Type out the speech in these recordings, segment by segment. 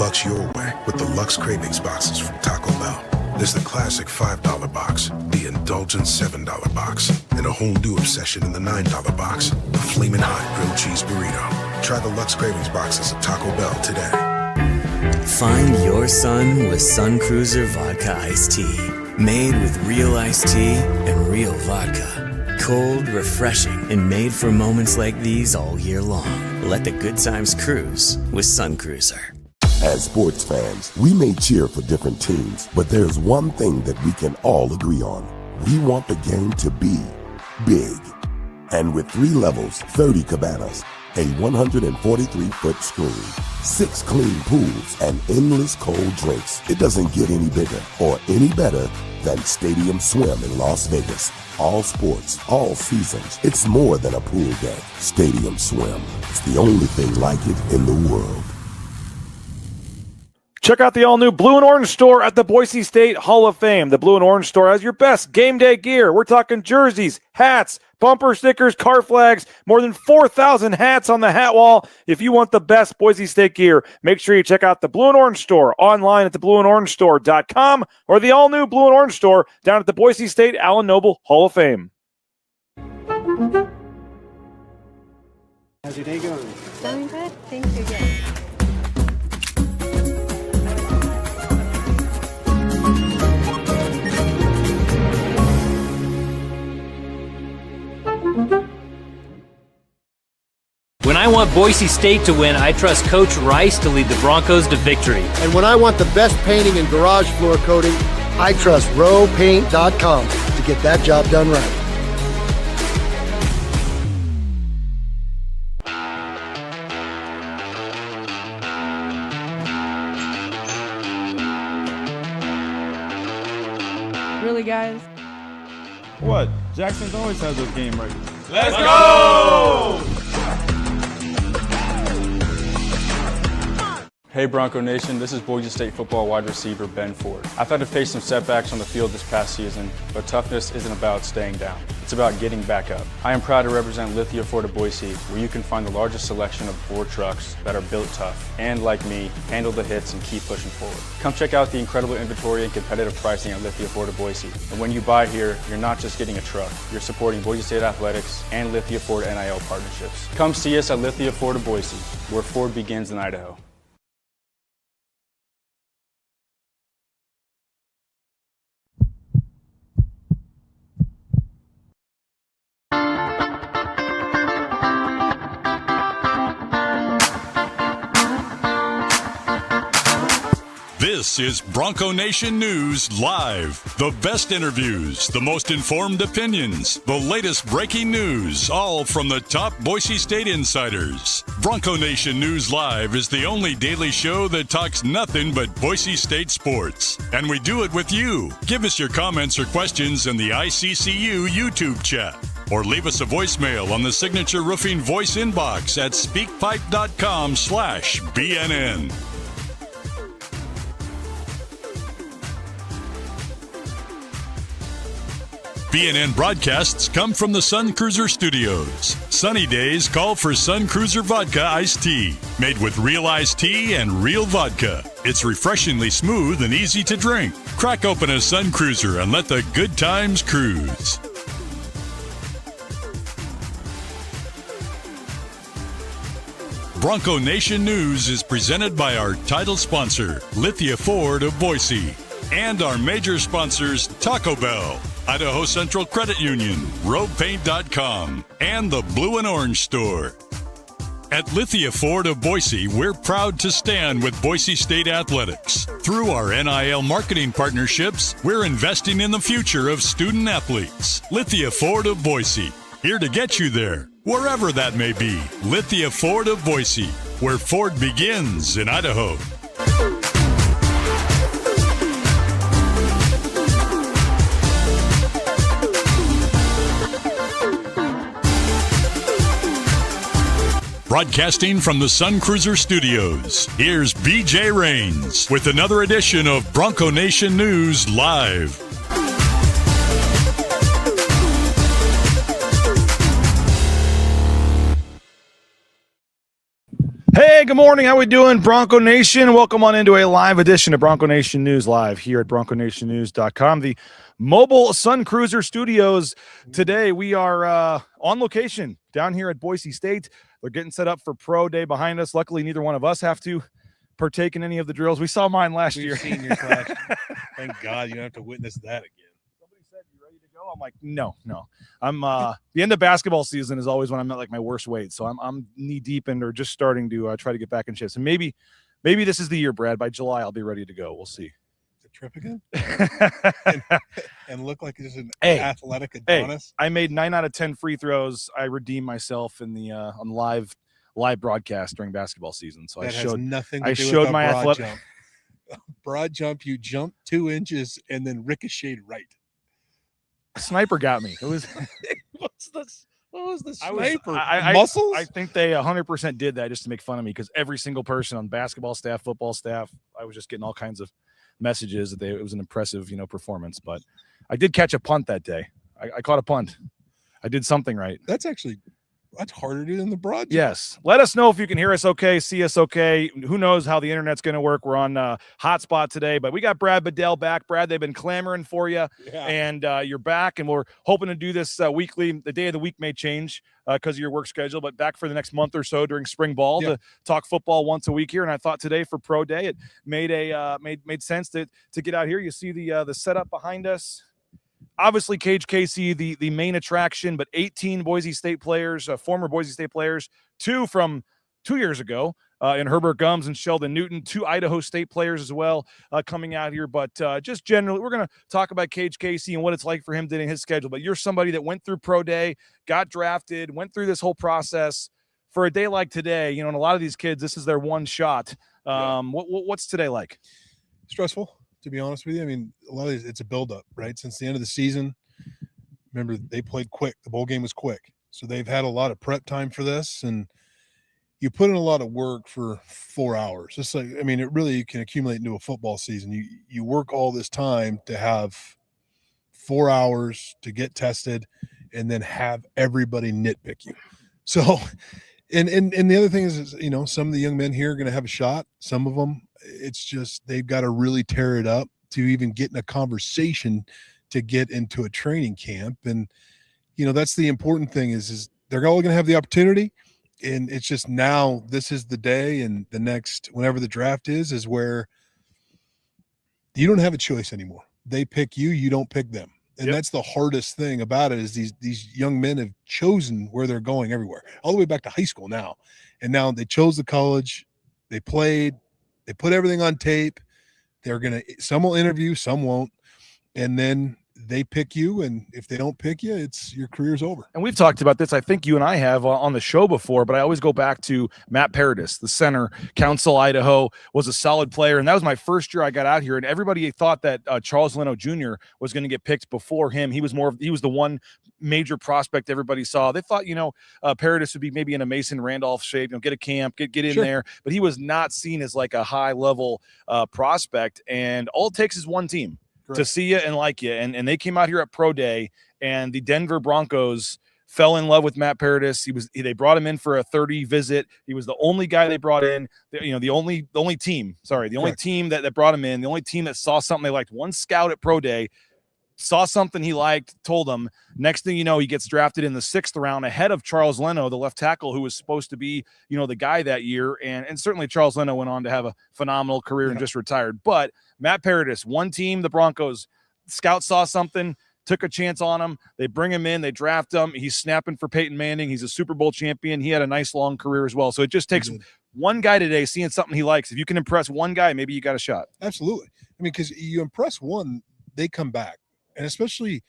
Lux your way with the Lux Cravings boxes from Taco Bell. There's the classic $5 box, the indulgent $7 box, and a whole new obsession in the $9 box, the Flamin' Hot Grilled Cheese Burrito. Try the Lux Cravings boxes at Taco Bell today. Find your sun with Sun Cruiser Vodka Iced Tea. Made with real iced tea and real vodka. Cold, refreshing, and made for moments like these all year long. Let the good times cruise with Sun Cruiser. As sports fans, we may cheer for different teams, but there's one thing that we can all agree on. We want the game to be big. And with 3 levels, 30 cabanas, a 143-foot screen, 6 clean pools, and endless cold drinks, it doesn't get any bigger or any better than Stadium Swim in Las Vegas. All sports, all seasons. It's more than a pool day. Stadium Swim. It's the only thing like it in the world. Check out the all-new Blue and Orange store at the Boise State Hall of Fame. The Blue and Orange store has your best game day gear. We're talking jerseys, hats, bumper stickers, car flags, more than 4,000 hats on the hat wall. If you want the best Boise State gear, make sure you check out the Blue and Orange store online at theblueandorangestore.com or the all-new Blue and Orange store down at the Boise State Allen Noble Hall of Fame. How's your day going? Going good. Thank you again. When I want Boise State to win, I trust Coach Rice to lead the Broncos to victory. And when I want the best painting and garage floor coating, I trust rowpaint.com to get that job done right. Really, guys? What? Jackson's always had those game ready. Let's go! Hey Bronco Nation, this is Boise State football wide receiver Ben Ford. I've had to face some setbacks on the field this past season, but toughness isn't about staying down. It's about getting back up. I am proud to represent Lithia Ford of Boise, where you can find the largest selection of Ford trucks that are built tough and, like me, handle the hits and keep pushing forward. Come check out the incredible inventory and competitive pricing at Lithia Ford of Boise. And when you buy here, you're not just getting a truck, you're supporting Boise State athletics and Lithia Ford NIL partnerships. Come see us at Lithia Ford of Boise, where Ford begins in Idaho. This is Bronco Nation News Live. The best interviews, the most informed opinions, the latest breaking news, all from the top Boise State insiders. Bronco Nation News Live is the only daily show that talks nothing but Boise State sports. And we do it with you. Give us your comments or questions in the ICCU YouTube chat. Or leave us a voicemail on the Signature Roofing voice inbox at speakpipe.com/BNN. BNN broadcasts come from the Sun Cruiser Studios. Sunny days call for Sun Cruiser Vodka Iced Tea, made with real iced tea and real vodka. It's refreshingly smooth and easy to drink. Crack open a Sun Cruiser and let the good times cruise. Bronco Nation News is presented by our title sponsor, Lithia Ford of Boise, and our major sponsors, Taco Bell, Idaho Central Credit Union, RoadPaint.com, and the Blue and Orange Store. At Lithia Ford of Boise, we're proud to stand with Boise State athletics. Through our NIL marketing partnerships, we're investing in the future of student athletes. Lithia Ford of Boise, here to get you there, wherever that may be. Lithia Ford of Boise, where Ford begins in Idaho. Broadcasting from the Sun Cruiser Studios, here's BJ Rains with another edition of Bronco Nation News Live. Hey Hey, good morning. How we doing, Bronco Nation? Welcome on into a live edition of Bronco Nation News Live here at bronconationnews.com, the mobile Sun Cruiser studios. Today we are on location down here at Boise State. They're getting set up for Pro Day behind us. Luckily, neither one of us have to partake in any of the drills. We saw mine last year. We've seen yours last year. Thank God you don't have to witness that again. Somebody said, "You ready to go?" I'm like, no. I'm the end of basketball season is always when I'm at like my worst weight. So I'm knee deep in or just starting to try to get back in shape. So maybe this is the year, Brad. By July, I'll be ready to go. We'll see. The trip again? and look like just an athletic Adonis. I made 9 out of 10 free throws. I redeemed myself in the on live broadcast during basketball season. So that I showed nothing to I do showed with my broad athletic jump. Broad jump, you jump 2 inches and then ricocheted right. Sniper got me. It was what was the sniper? Muscles? I think they 100% did that just to make fun of me, because every single person on basketball staff, football staff, I was just getting all kinds of messages that it was an impressive, performance. But I did catch a punt that day. I caught a punt. I did something right. That's harder to do than the broad jump. Yes. Let us know if you can hear us okay, see us okay. Who knows how the internet's going to work. We're on hotspot today, but we got Brad Bedell back. Brad, they've been clamoring for you, and you're back, and we're hoping to do this weekly. The day of the week may change because of your work schedule, but back for the next month or so during spring ball to talk football once a week here. And I thought today for Pro Day, it made sense to get out here. You see the setup behind us. Obviously, Cage Casey, the main attraction, but 18 Boise State players, former Boise State players, 2 from 2 years ago in Herbert Gums and Sheldon Newton, 2 Idaho State players as well coming out here. But just generally, we're going to talk about Cage Casey and what it's like for him getting his schedule. But you're somebody that went through Pro Day, got drafted, went through this whole process. For a day like today, and a lot of these kids, this is their one shot. What's today like? Stressful, to be honest with you. I mean, a lot of these, it's a buildup, right? Since the end of the season, remember, they played quick. The bowl game was quick. So they've had a lot of prep time for this, and you put in a lot of work for 4 hours. It's like, I mean, it really can accumulate into a football season. You work all this time to have 4 hours to get tested and then have everybody nitpick you. So, and the other thing is, some of the young men here are going to have a shot. Some of them, it's just they've got to really tear it up to even get in a conversation to get into a training camp. And that's the important thing is they're all going to have the opportunity, and it's just now this is the day, and the next whenever the draft is where you don't have a choice anymore. They pick you, you don't pick them. And that's the hardest thing about it is these young men have chosen where they're going everywhere, all the way back to high school now. And now they chose the college, they played, they put everything on tape. Some will interview, some won't. And then they pick you. And if they don't pick you, your career's over. And we've talked about this. I think you and I have on the show before, but I always go back to Matt Paradis, the center. Council, Idaho, was a solid player. And that was my first year I got out here. And everybody thought that Charles Leno Jr. was going to get picked before him. He was the one major prospect everybody saw. They thought, Paradis would be maybe in a Mason Randolph shape, get a camp, get in there. But he was not seen as like a high level prospect. And all it takes is one team to see you and like you. And they came out here at Pro Day, and the Denver Broncos fell in love with Matt Paradis. They brought him in for a 30 visit. He was the only guy they brought in, the only team that brought him in, the only team that saw something they liked. One scout at Pro Day saw something he liked, told him. Next thing you know, he gets drafted in the 6th round ahead of Charles Leno, the left tackle, who was supposed to be, the guy that year. And certainly Charles Leno went on to have a phenomenal career and just retired. But Matt Paradis, one team, the Broncos, scouts saw something, took a chance on him. They bring him in, they draft him. He's snapping for Peyton Manning. He's a Super Bowl champion. He had a nice long career as well. So it just takes one guy today seeing something he likes. If you can impress one guy, maybe you got a shot. Absolutely. I mean, because you impress one, they come back. And especially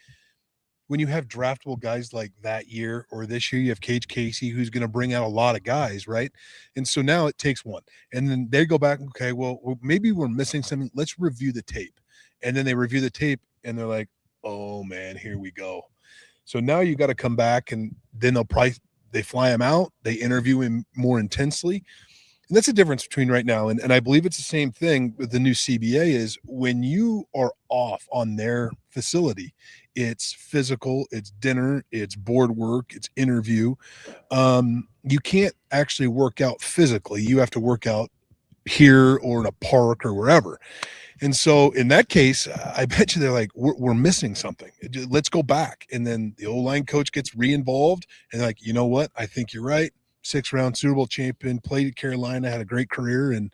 when you have draftable guys like that year or this year, you have Cage Casey, who's going to bring out a lot of guys, right? And so now it takes one. And then they go back, okay, well, maybe we're missing something. Let's review the tape. And then they review the tape, and they're like, oh, man, here we go. So now you got to come back, and then they fly him out. They interview him more intensely. And that's the difference between right now. And I believe it's the same thing with the new CBA is when you are off on their facility, it's physical, it's dinner, it's board work, it's interview. You can't actually work out physically. You have to work out here or in a park or wherever. And so in that case, I bet you they're like, we're missing something. Let's go back. And then the O-line coach gets re-involved and they're like, you know what? I think you're right. 6-round Super Bowl champion, played at Carolina, had a great career. And,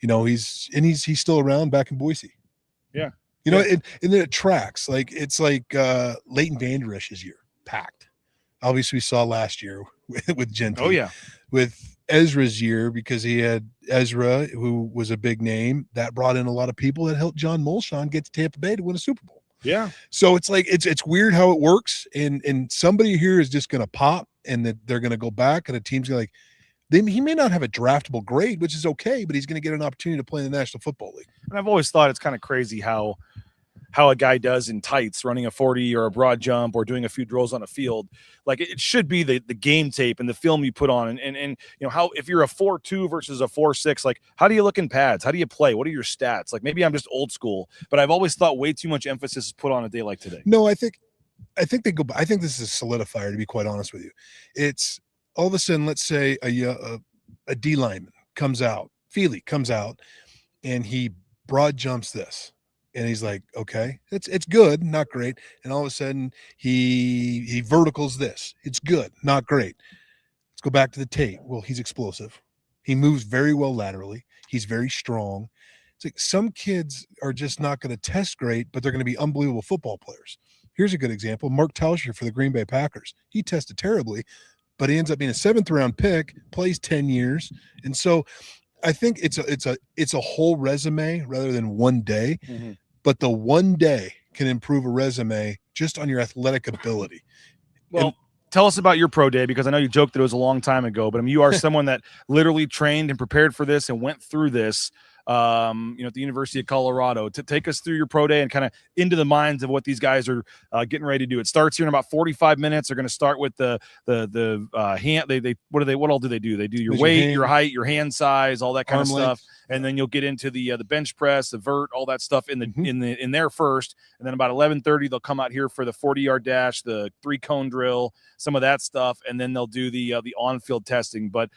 he's still around back in Boise. Yeah. And then it tracks. Like, it's like Leighton Vander Esch's year, packed. Obviously we saw last year with Genty. Oh yeah. With Ezra's year, because he had Ezra, who was a big name, that brought in a lot of people that helped John Molchon get to Tampa Bay to win a Super Bowl. Yeah. So it's like it's weird how it works, and somebody here is just going to pop, and that they're going to go back, and a team's going to he may not have a draftable grade, which is okay, but he's going to get an opportunity to play in the National Football League. And I've always thought it's kind of crazy how a guy does in tights, running a 40 or a broad jump or doing a few drills on a field. Like it should be the game tape and the film you put on. And how, if you're a 4.2 versus a 4.6, like how do you look in pads? How do you play? What are your stats? Like maybe I'm just old school, but I've always thought way too much emphasis is put on a day like today. No, I think they go. I think this is a solidifier, to be quite honest with you. It's all of a sudden, let's say a D lineman comes out, Feely comes out, and he broad jumps this. And he's like, okay, it's good, not great. And all of a sudden he verticals this. It's good, not great. Let's go back to the tape. Well, he's explosive. He moves very well laterally. He's very strong. It's like some kids are just not going to test great, but they're going to be unbelievable football players. Here's a good example. Mark Tauscher for the Green Bay Packers. He tested terribly, but he ends up being a 7th-round pick, plays 10 years. And so I think it's a whole resume rather than one day. Mm-hmm. But the one day can improve a resume just on your athletic ability. Well, tell us about your pro day, because I know you joked that it was a long time ago, but I mean, you are someone that literally trained and prepared for this and went through this, at the University of Colorado. To take us through your pro day and kind of into the minds of what these guys are getting ready to do. It starts here in about 45 minutes. They're going to start with the hand. What all do they do? They do your weight, your height, your hand size, all that kind of stuff. And then you'll get into the bench press, the vert, all that stuff in there first. And then about 11:30, they'll come out here for the 40-yard dash, the 3-cone drill, some of that stuff, and then they'll do the on-field testing. But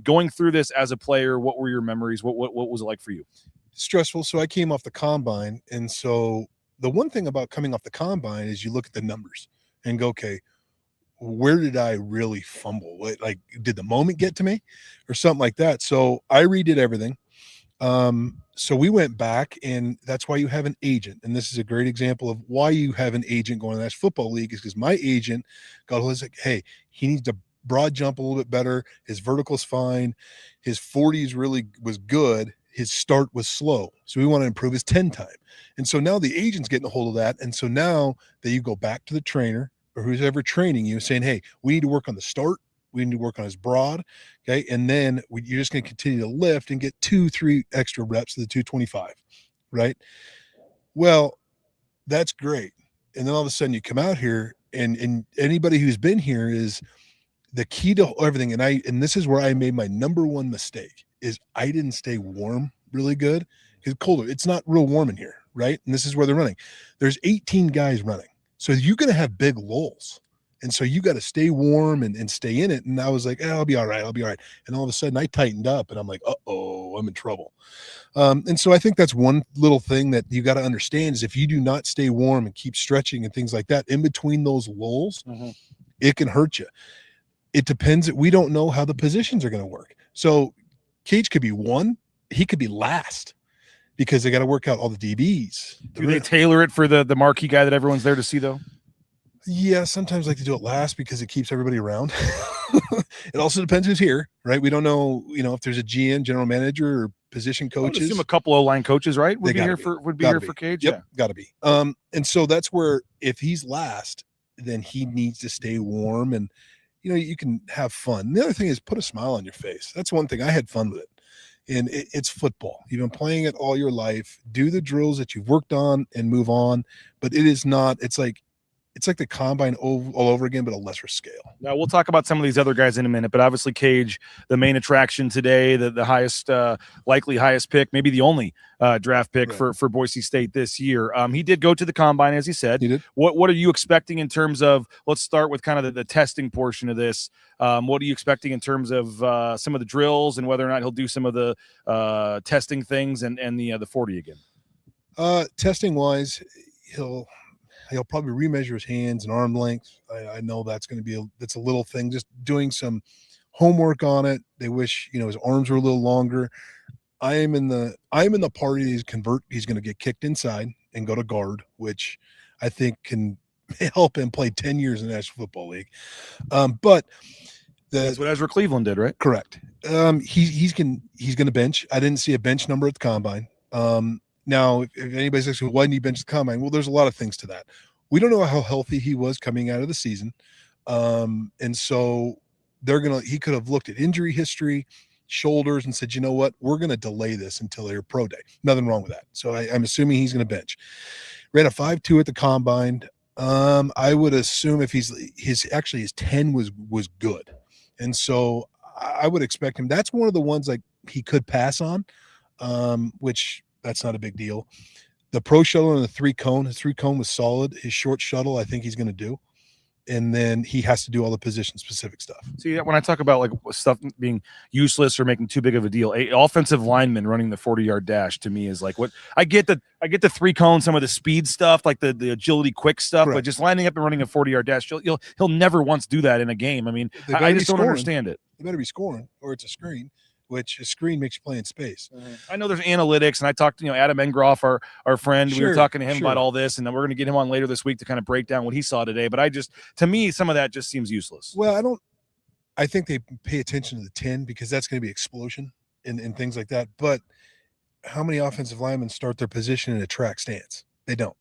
going through this as a player, what were your memories? What was it like for you? Stressful. So I came off the combine, and so the one thing about coming off the combine is you look at the numbers and go, okay, where did I really fumble? Like, did the moment get to me or something like that? So I redid everything. So we went back, and that's why you have an agent. And this is a great example of why you have an agent going to the National Football League, is because my agent got like, hey, he needs to broad jump a little bit better. His vertical's fine. His 40s really was good. His start was slow. So we want to improve his 10 time. And so now the agent's getting a hold of that. And so now that you go back to the trainer or who's ever training you saying, hey, we need to work on the start. We need to work on his broad. Okay. And then you're just going to continue to lift and get 2-3 extra reps to the 225. Right. Well, that's great. And then all of a sudden you come out here, and anybody who's been here is the key to everything. And this is where I made my number one mistake, is I didn't stay warm really good. It's colder. It's not real warm in here. Right. And this is where they're running. There's 18 guys running. So you're going to have big lulls. And so you got to stay warm and stay in it. And I was like, I'll be all right. And all of a sudden I tightened up, and I'm like, uh-oh, I'm in trouble. And so I think that's one little thing that you got to understand, is if you do not stay warm and keep stretching and things like that in between those lulls, it can hurt you. It depends. We don't know how the positions are going to work. So Cage could be 1, he could be last, because they got to work out all the DBs. Do they tailor it for the marquee guy that everyone's there to see, though? Yeah, sometimes I like to do it last because it keeps everybody around. It also depends who's here, right? We don't know, if there's a GM, general manager, or position coaches. I would assume a couple of line coaches, right? Would be here for Cage. Yep, got to be. And so that's where, if he's last, then he needs to stay warm, and you can have fun. The other thing is put a smile on your face. That's one thing. I had fun with it. And it's football. You've been playing it all your life. Do the drills that you've worked on and move on. But it is not, it's like, it's like the combine all over again, but a lesser scale. Now we'll talk about some of these other guys in a minute, but obviously Cage, the main attraction today, the highest, likely highest pick, maybe the only draft pick for Boise State this year. He did go to the combine, as he said. He did. What are you expecting in terms of? Let's start with kind of the testing portion of this. What are you expecting in terms of some of the drills and whether or not he'll do some of the testing things and the 40 again? Testing wise, he'll probably remeasure his hands and arm length. I know that's going to be that's a little thing. Just doing some homework on it. They wish his arms were a little longer. I am in the party. He's going to get kicked inside and go to guard, which I think can help him play 10 years in the National Football League. But that's what Ezra Cleveland did, right? Correct. He's going to bench. I didn't see a bench number at the combine. Now, if anybody's asking, why didn't he bench the combine? Well, there's a lot of things to that. We don't know how healthy he was coming out of the season. And so he could have looked at injury history, shoulders, and said, you know what, we're going to delay this until their pro day. Nothing wrong with that. So I'm assuming he's going to bench. Ran a 5.2 at the combine. I would assume if his 10 was good. And so I would expect him. That's one of the ones like he could pass on, which that's not a big deal. The pro shuttle and the 3-cone, his 3-cone was solid. His short shuttle, I think he's going to do. And then he has to do all the position specific stuff. See, when I talk about like stuff being useless or making too big of a deal, a offensive lineman running the 40-yard dash to me is like what I get the 3-cone, some of the speed stuff, like the agility quick stuff, but just lining up and running a 40-yard dash, he'll never once do that in a game. I mean, I just don't understand it. They better be scoring or it's a screen, which a screen makes you play in space. I know there's analytics, and I talked to Adam Engroff, our friend. We were talking to him about all this, and then we're going to get him on later this week to kind of break down what he saw today. But to me, some of that just seems useless. Well, I think they pay attention to the 10 because that's going to be explosion and things like that. But how many offensive linemen start their position in a track stance? They don't.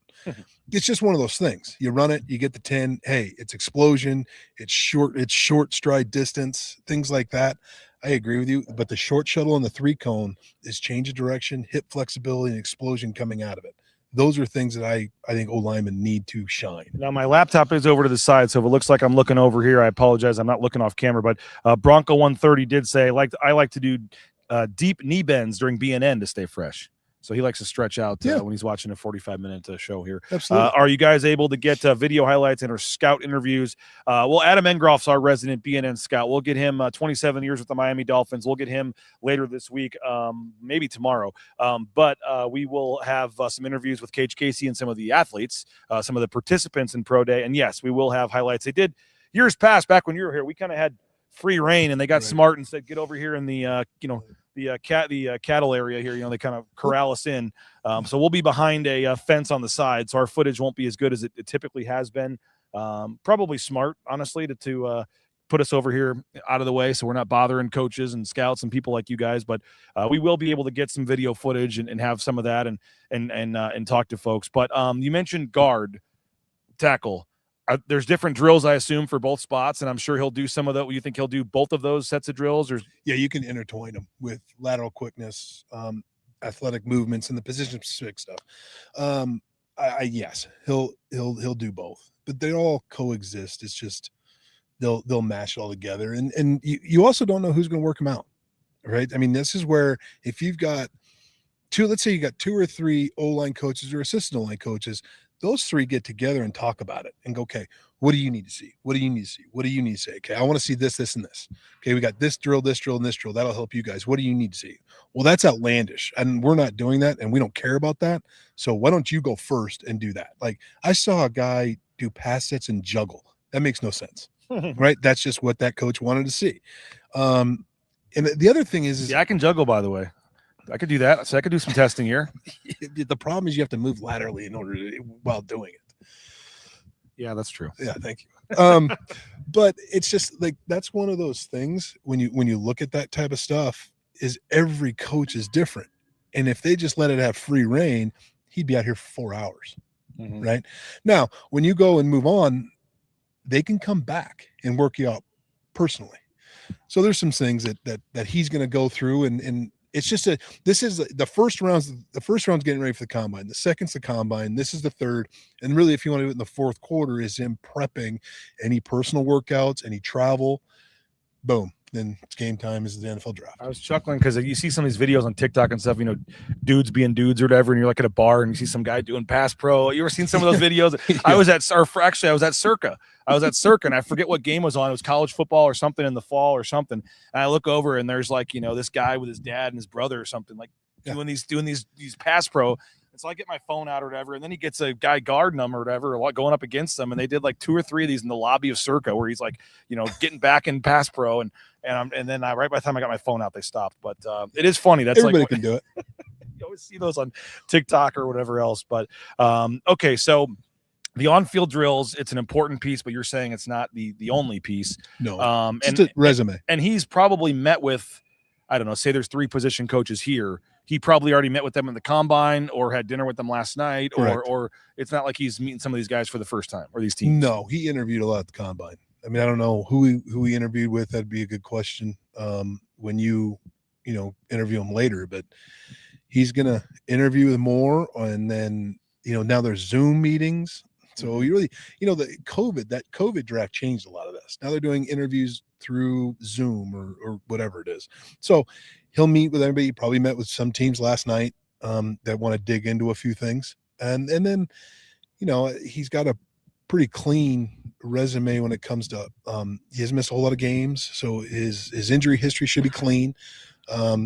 It's just one of those things. You run it, you get the 10. Hey, it's explosion. It's short stride distance, things like that. I agree with you, but the short shuttle and the 3-cone is change of direction, hip flexibility, and explosion coming out of it. Those are things that I think O-linemen need to shine. Now, my laptop is over to the side, so if it looks like I'm looking over here, I apologize. I'm not looking off camera, but Bronco 130 did say, I like to do deep knee bends during BNN to stay fresh. So he likes to stretch out when he's watching a 45-minute show here. Absolutely. Are you guys able to get video highlights and our scout interviews? Well, Adam Engroff's our resident BNN scout. We'll get him 27 years with the Miami Dolphins. We'll get him later this week, maybe tomorrow. But we will have some interviews with Cage Casey and some of the athletes, some of the participants in Pro Day. And, yes, we will have highlights. They did years past, back when you were here, we kind of had free reign, and they got smart and said, get over here in the, the cattle area here. They kind of corral us in. So we'll be behind a fence on the side, so our footage won't be as good as it typically has been. Probably smart, honestly, to put us over here out of the way so we're not bothering coaches and scouts and people like you guys. But we will be able to get some video footage and have some of that and talk to folks. But you mentioned guard, tackle. There's different drills, I assume, for both spots, and I'm sure he'll do some of that. You think he'll do both of those sets of drills? Or yeah, you can intertwine them with lateral quickness, athletic movements, and the position-specific stuff. Yes, he'll do both, but they all coexist. It's just they'll mash it all together, and you also don't know who's going to work them out, right? I mean, this is where if you've got let's say you got 2 or 3 O-line coaches or assistant O-line coaches. Those 3 get together and talk about it and go, okay, what do you need to see? What do you need to see? What do you need to say? Okay, I want to see this, this, and this. Okay, we got this drill, and this drill. That'll help you guys. What do you need to see? Well, that's outlandish, and we're not doing that, and we don't care about that. So why don't you go first and do that? Like, I saw a guy do pass sets and juggle. That makes no sense, right? That's just what that coach wanted to see. And the other thing is I can juggle, by the way. I could do that. So I could do some testing here. The problem is you have to move laterally while doing it. Yeah, that's true. Yeah, thank you. But it's just like that's one of those things when you look at that type of stuff is every coach is different. And if they just let it have free reign, he'd be out here for 4 hours. Mm-hmm. Right? Now, when you go and move on, they can come back and work you out personally. So there's some things that he's going to go through and It's just this is the first round's getting ready for the combine. The second's the combine. This is the third. And really, if you want to do it in the fourth quarter, is him prepping any personal workouts, any travel. Boom. Then it's game time is the NFL draft. I was chuckling because you see some of these videos on TikTok and stuff, dudes being dudes or whatever, and you're like at a bar and you see some guy doing pass pro. You ever seen some of those videos? Yeah. I was at Circa. And I forget what game was on. It was college football or something in the fall or something. And I look over and there's this guy with his dad and his brother or something doing these pass pro. So I get my phone out or whatever, and then he gets a guy guarding him or whatever, going up against them, and they did 2 or 3 of these in the lobby of Circa, where he's getting back in pass pro, and then right by the time I got my phone out, they stopped. But it is funny. That's everybody can do it. You always see those on TikTok or whatever else. But okay, so the on-field drills, it's an important piece, but you're saying it's not the only piece. No, just a resume. And he's probably met with, I don't know, say there's 3 position coaches here. He probably already met with them in the combine or had dinner with them last night, or it's not like he's meeting some of these guys for the first time or these teams. No, he interviewed a lot at the combine. I mean, I don't know who he interviewed with. That'd be a good question when you interview him later, but he's going to interview more. And then, now there's Zoom meetings. So you really, that COVID draft changed a lot of this. Now they're doing interviews through Zoom or whatever it is. So he'll meet with everybody. He probably met with some teams last night that want to dig into a few things. And then, he's got a pretty clean resume when it comes to he hasn't missed a whole lot of games. So his injury history should be clean.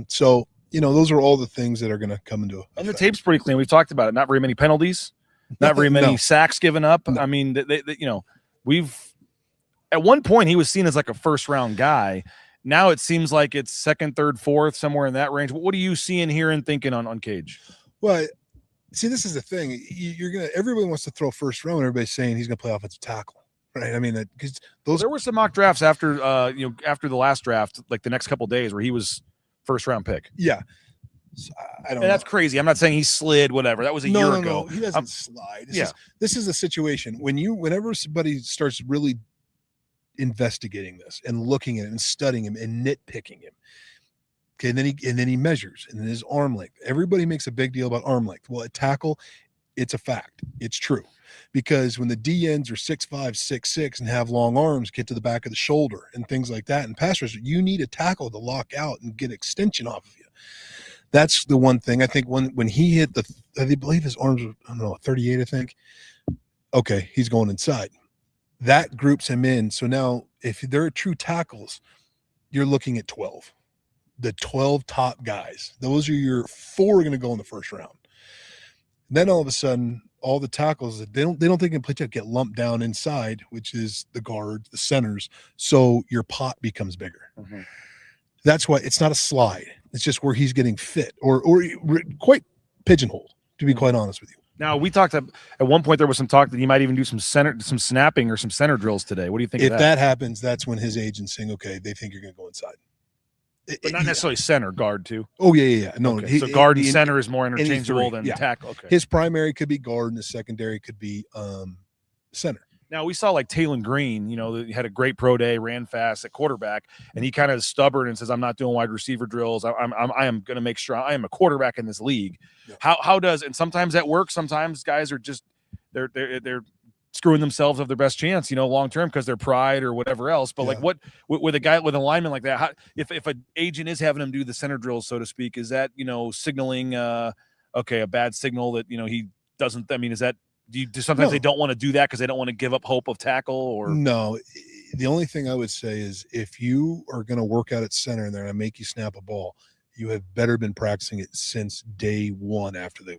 So, those are all the things that are going to come into effect. And the tape's pretty clean. We've talked about it. Not very many penalties. Not very many sacks given up. No. I mean, we've at one point he was seen as like a first round guy. Now it seems like it's second, third, fourth, somewhere in that range. What are you seeing here and thinking on Cage? Well, see, this is the thing. Everybody wants to throw first round. Everybody's saying he's going to play offensive tackle, right? I mean, because there were some mock drafts after after the last draft, like the next couple of days, where he was first round pick. Yeah. So I don't know. That's crazy. I'm not saying he slid, whatever. That was a year ago. No, he doesn't slide. This is a situation whenever somebody starts really investigating this and looking at him and studying him and nitpicking him. Okay, and then he measures, and then his arm length. Everybody makes a big deal about arm length. Well, at tackle, it's a fact. It's true. Because when the DNs are 6'5", 6'6", and have long arms, get to the back of the shoulder and things like that, and pass rush, you need a tackle to lock out and get extension off of you. That's the one thing. I think when he hit I believe his arms were, 38, I think. Okay, he's going inside. That groups him in. So now if they're true tackles, you're looking at 12. The 12 top guys. Those are your 4 going to go in the first round. And then all of a sudden, all the tackles that they don't think they can play get lumped down inside, which is the guards, the centers. So your pot becomes bigger. Mm-hmm. That's why it's not a slide. It's just where he's getting fit or quite pigeonholed, to be quite honest with you. Now, we talked at one point, there was some talk that he might even do some snapping or some center drills today. What do you think of that? If that happens, that's when his agent's saying, okay, they think you're going to go inside. But not necessarily center, guard too. Oh, yeah. No, okay. So guard and center is more interchangeable than tackle. Okay. His primary could be guard and his secondary could be center. Now, we saw like Taylon Green, he had a great pro day, ran fast at quarterback, and he kind of is stubborn and says, I'm not doing wide receiver drills. I am going to make sure I am a quarterback in this league. Yeah. How does, and sometimes that works. Sometimes guys are just, they're screwing themselves of their best chance, long-term because their pride or whatever else. But like what, with a guy, with a lineman like that, if an agent is having him do the center drills, so to speak, is that, signaling, a bad signal that, he doesn't, is that, sometimes they don't want to do that because they don't want to give up hope of tackle? Or no, the only thing I would say is if you are going to work out at center and they're going to make you snap a ball, you have better been practicing it since day one after the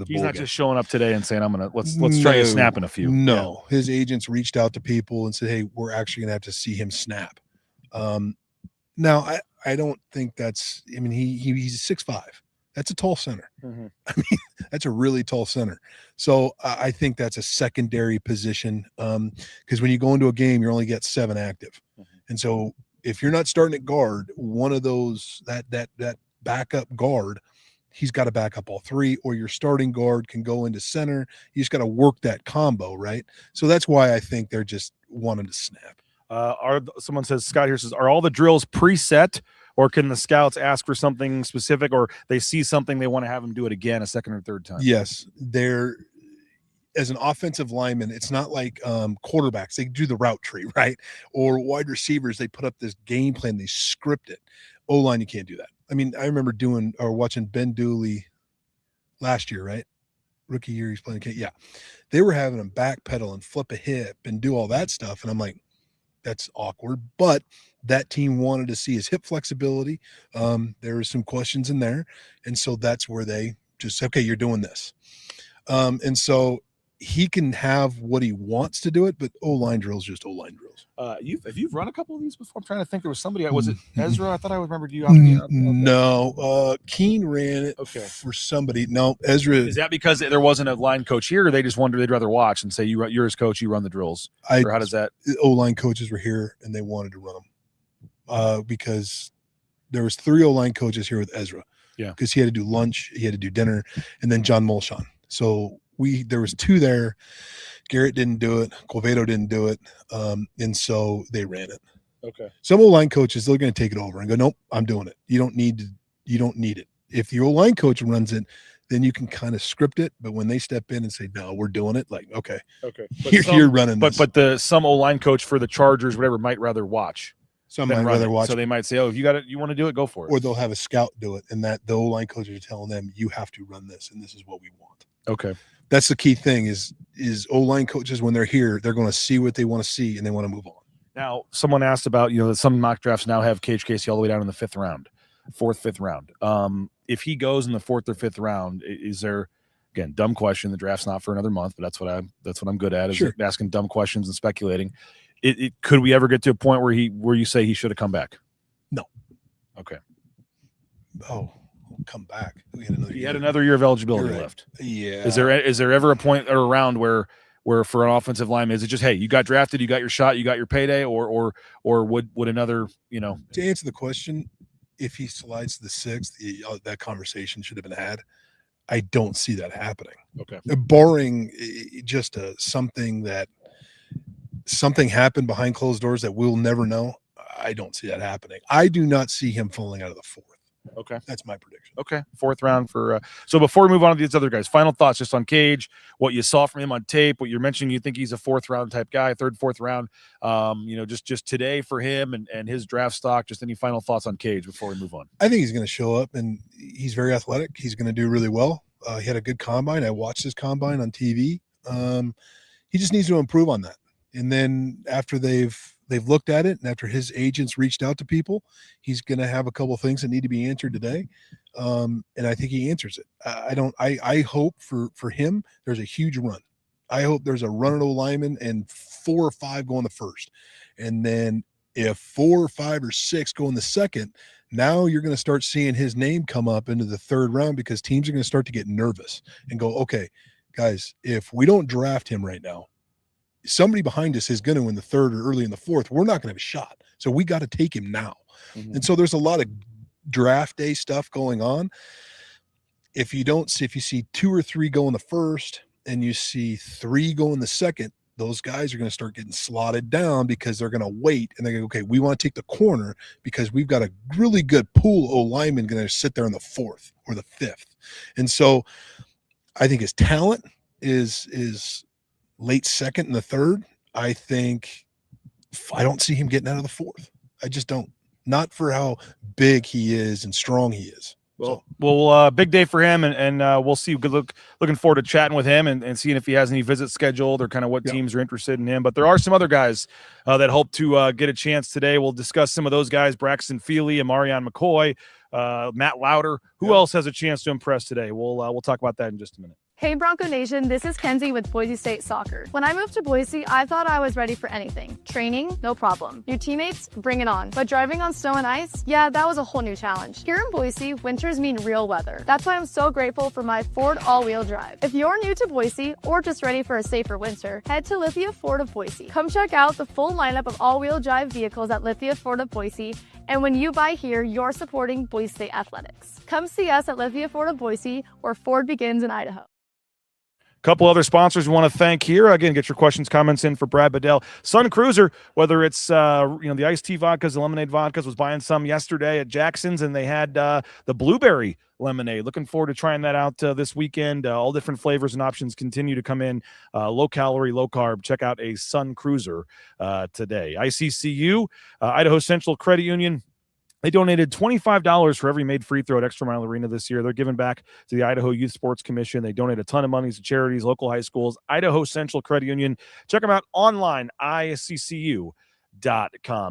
He's not just showing up today and saying, let's try to snap in a few. No, his agents reached out to people and said, hey, we're actually going to have to see him snap. Now I don't think that's, he's 6'5". That's a tall center. Mm-hmm. That's a really tall center. So I think that's a secondary position because when you go into a game, you only get 7 active. Mm-hmm. And so if you're not starting at guard, one of those, that backup guard, he's got to back up all 3, or your starting guard can go into center. You just got to work that combo, right? So that's why I think they're just wanting to snap. Someone says, Scott here says, are all the drills preset, Or can the scouts ask for something specific, or they see something they want to have them do it again a second or third time? Yes, they're as an offensive lineman, it's not like quarterbacks. They do the route tree, right? Or wide receivers, they put up this game plan, they script it. O-line, you can't do that. I mean, I remember watching Ben Dooley last year, right? Rookie year, he's playing. Yeah, they were having him backpedal and flip a hip and do all that stuff, and I'm like, that's awkward. But that team wanted to see his hip flexibility. There were some questions in there, and so that's where they just, okay, you're doing this, and so he can have what he wants to do it, but O-line drills just O-line drills. Have you run a couple of these before? I'm trying to think. There was somebody. Was it Ezra? I thought I remembered you. No, Keen ran it for somebody. No, Ezra. Is that because there wasn't a line coach here, or they just wondered they'd rather watch and say you're his coach, you run the drills? Or how does that? O-line coaches were here and they wanted to run them because there was 3 O-line coaches here with Ezra. Yeah, because he had to do lunch, he had to do dinner, and then John Molshon. So there was 2 there. Garrett didn't do it. Quevedo didn't do it. And so they ran it. Okay. Some O-line coaches, they're going to take it over and go, nope, I'm doing it. You don't need it. If the O-line coach runs it, then you can kind of script it. But when they step in and say, no, we're doing it, like, okay. You're running this. But some O-line coach for the Chargers, whatever, might rather watch. Some might rather watch. So they might say, oh, if you want to do it, go for it. Or they'll have a scout do it, and that the O-line coaches are telling them, you have to run this, and this is what we want. Okay. That's the key thing is O-line coaches, when they're here, they're going to see what they want to see and they want to move on. Now, someone asked about, that some mock drafts now have Cage Casey all the way down in the 5th round, 4th, 5th round. If he goes in the 4th or 5th round, is there, again, dumb question. The draft's not for another month, but that's what I'm good at, is asking dumb questions and speculating. Could we ever get to a point where you say he should have come back? No. Okay. Oh, come back. He had another year of eligibility left. Yeah. Is there ever a point or a round where for an offensive lineman, is it just, hey, you got drafted, you got your shot, you got your payday, or would another, To answer the question, if he slides to the 6th, that conversation should have been had. I don't see that happening. Okay. Barring just something happened behind closed doors that we'll never know. I don't see that happening. I do not see him falling out of the 4th. Okay. That's my prediction. Okay. 4th round for so before we move on to these other guys, final thoughts just on Cage, what you saw from him on tape, what you're mentioning, you think he's a 4th round type guy, 3rd, 4th round. Just today for him and his draft stock, just any final thoughts on Cage before we move on? I think he's going to show up, and he's very athletic. He's going to do really well. He had a good combine. I watched his combine on TV. He just needs to improve on that. And then after they've looked at it, and after his agents reached out to people, he's going to have a couple of things that need to be answered today. And I think he answers it. I hope for him, there's a huge run. I hope there's a run at O-lineman and 4 or 5 go in the 1st. And then if 4 or 5 or 6 go in the 2nd, now you're going to start seeing his name come up into the 3rd round, because teams are going to start to get nervous and go, okay, guys, if we don't draft him right now, somebody behind us is going to in the 3rd or early in the 4th. We're not going to have a shot. So we got to take him now. Mm-hmm. And so there's a lot of draft day stuff going on. If you see 2 or 3 go in the 1st and you see 3 go in the 2nd, those guys are going to start getting slotted down, because they're going to wait and they're going to go, okay, we want to take the corner because we've got a really good pool of linemen going to sit there in the 4th or the 5th. And so I think his talent is late 2nd and the 3rd. I don't see him getting out of the 4th. I just don't. Not for how big he is and strong he is. Well, big day for him, and we'll see. Looking forward to chatting with him and seeing if he has any visits scheduled or kind of what teams are interested in him. But there are some other guys that hope to get a chance today. We'll discuss some of those guys: Braxton Feely, Amarion McCoy, Matt Lauder. Who else has a chance to impress today? We'll talk about that in just a minute. Hey Bronco Nation, this is Kenzie with Boise State Soccer. When I moved to Boise, I thought I was ready for anything. Training, no problem. New teammates, bring it on. But driving on snow and ice, yeah, that was a whole new challenge. Here in Boise, winters mean real weather. That's why I'm so grateful for my Ford all-wheel drive. If you're new to Boise or just ready for a safer winter, head to Lithia Ford of Boise. Come check out the full lineup of all-wheel drive vehicles at Lithia Ford of Boise. And when you buy here, you're supporting Boise State athletics. Come see us at Lithia Ford of Boise, where Ford begins in Idaho. Couple other sponsors we want to thank here. Again, get your questions, comments in for Brad Bedell. Sun Cruiser, whether it's the iced tea vodkas, the lemonade vodkas, was buying some yesterday at Jackson's, and they had the blueberry lemonade. Looking forward to trying that out this weekend. All different flavors and options continue to come in. Low calorie, low carb. Check out a Sun Cruiser today. ICCU, Idaho Central Credit Union. They donated $25 for every made free throw at Extra Mile Arena this year. They're giving back to the Idaho Youth Sports Commission. They donate a ton of money to charities, local high schools. Idaho Central Credit Union. Check them out online, iccu.com.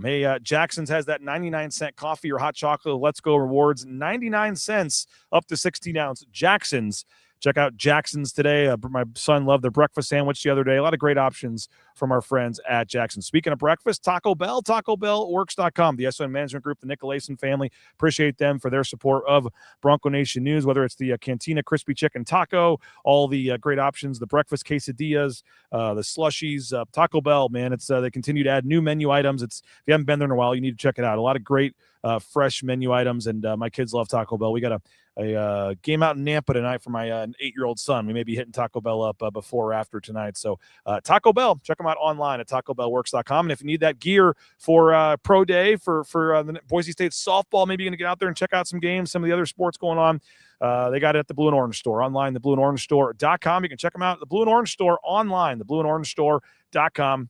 Hey, Jackson's has that 99-cent coffee or hot chocolate Let's Go rewards, 99 cents up to 16 ounce. Jackson's. Check out Jackson's today. My son loved their breakfast sandwich the other day. A lot of great options from our friends at Jackson. Speaking of breakfast, Taco Bell, TacoBellWorks.com, the SON Management Group, the Nicolason family. Appreciate them for their support of Bronco Nation News, whether it's the Cantina Crispy Chicken Taco, all the great options, the breakfast quesadillas, the slushies. Taco Bell, man, it's they continue to add new menu items. If you haven't been there in a while, you need to check it out. A lot of great fresh menu items, and my kids love Taco Bell. We got a game out in Nampa tonight for my 8-year-old son. We may be hitting Taco Bell up before or after tonight. So Taco Bell, check them out online at TacoBellWorks.com. And if you need that gear for Pro Day, for the Boise State softball, maybe you're going to get out there and check out some games, some of the other sports going on. They got it at the Blue and Orange Store online, theblueandorangestore.com. You can check them out at the Blue and Orange Store online, theblueandorangestore.com.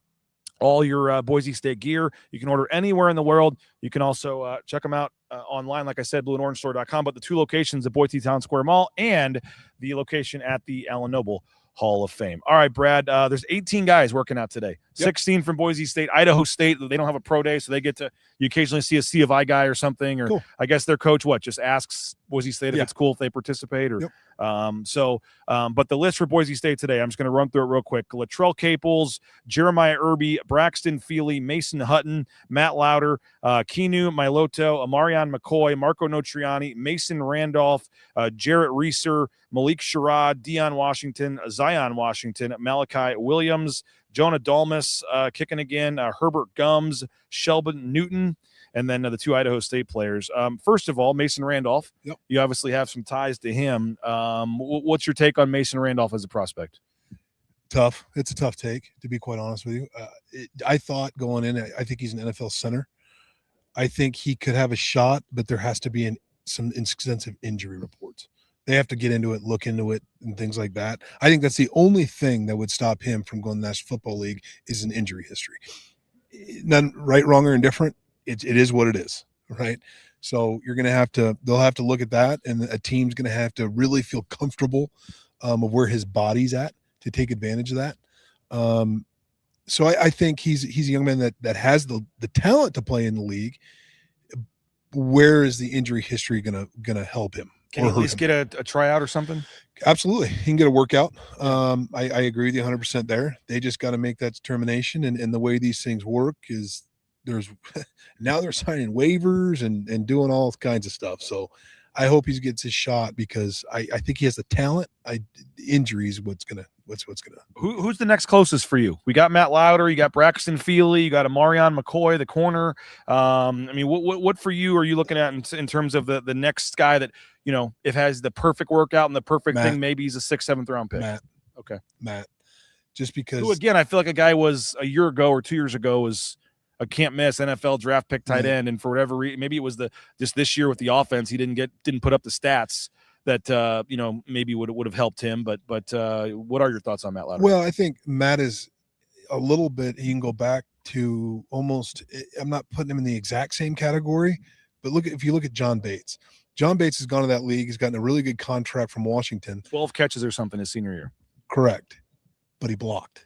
All your Boise State gear. You can order anywhere in the world. You can also check them out online, like I said, blueandorangestore.com, but the two locations, the Boise Town Square Mall and the location at the Allen Noble Hall of Fame. All right, Brad, there's 18 guys working out today. Yep. 16 from Boise State. Idaho State, they don't have a pro day, so you occasionally see a C of I guy or something, or cool. I guess their coach, just asks Boise State if it's cool if they participate, or but the list for Boise State today, I'm just going to run through it real quick. Latrell Caples, Jeremiah Irby, Braxton Feely, Mason Hutton, Matt Lauder, Kinu Miloto, Amarion McCoy, Marco Notriani, Mason Randolph, Jarrett Reeser, Malik Sherrod, Deion Washington, Zion Washington, Malachi Williams, Jonah Dalmas kicking again, Herbert Gums, Shelby Newton, and then the two Idaho State players. First of all, Mason Randolph. Yep. You obviously have some ties to him. What's your take on Mason Randolph as a prospect? Tough. It's a tough take, to be quite honest with you. I thought going in, I think he's an NFL center. I think he could have a shot, but there has to be some extensive injury reports. They have to get into it, look into it, and things like that. I think that's the only thing that would stop him from going to the National Football League is an injury history. None right, wrong, or indifferent. It is what it is, right? So they'll have to look at that, and a team's going to have to really feel comfortable of where his body's at to take advantage of that. So I think he's a young man that has the talent to play in the league. Where is the injury history gonna help him? Can he at least get a tryout or something? Absolutely. He can get a workout. I agree with you 100% there. They just got to make that determination. And the way these things work is now they're signing waivers and doing all kinds of stuff. So I hope he gets his shot because I think he has the talent. Injuries what's gonna. Who's the next closest for you? We got Matt Lauder, you got Braxton Feely, you got Amarion McCoy, the corner. What for you are you looking at in terms of the next guy that if has the perfect workout and the perfect thing, maybe he's a 6th, 7th round pick? Matt. Okay, Matt. Just because. Who, again, I feel like a guy was a year ago or 2 years ago was a can't miss NFL draft pick tight end, and for whatever reason, maybe it was just this year with the offense, he didn't put up the stats that maybe would have helped him. But what are your thoughts on Matt Lauder? Well, I think Matt is a little bit. He can go back to almost. I'm not putting him in the exact same category, but if you look at John Bates. John Bates has gone to that league. He's gotten a really good contract from Washington. 12 catches or something his senior year. Correct, but he blocked.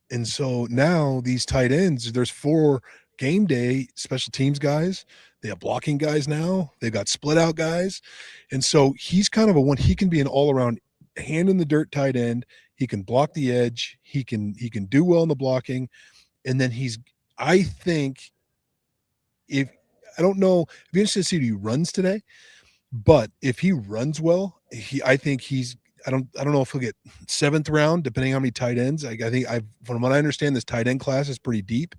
And so now these tight ends, there's 4 game day special teams guys. They have blocking guys now. They've got split out guys. And so he's kind of he can be an all around hand in the dirt tight end. He can block the edge. He can do well in the blocking. And then I think I don't know, it'd be interesting to see if he runs today, but if he runs well, I think I don't know if he'll get 7th round, depending on how many tight ends. I think from what I understand, this tight end class is pretty deep,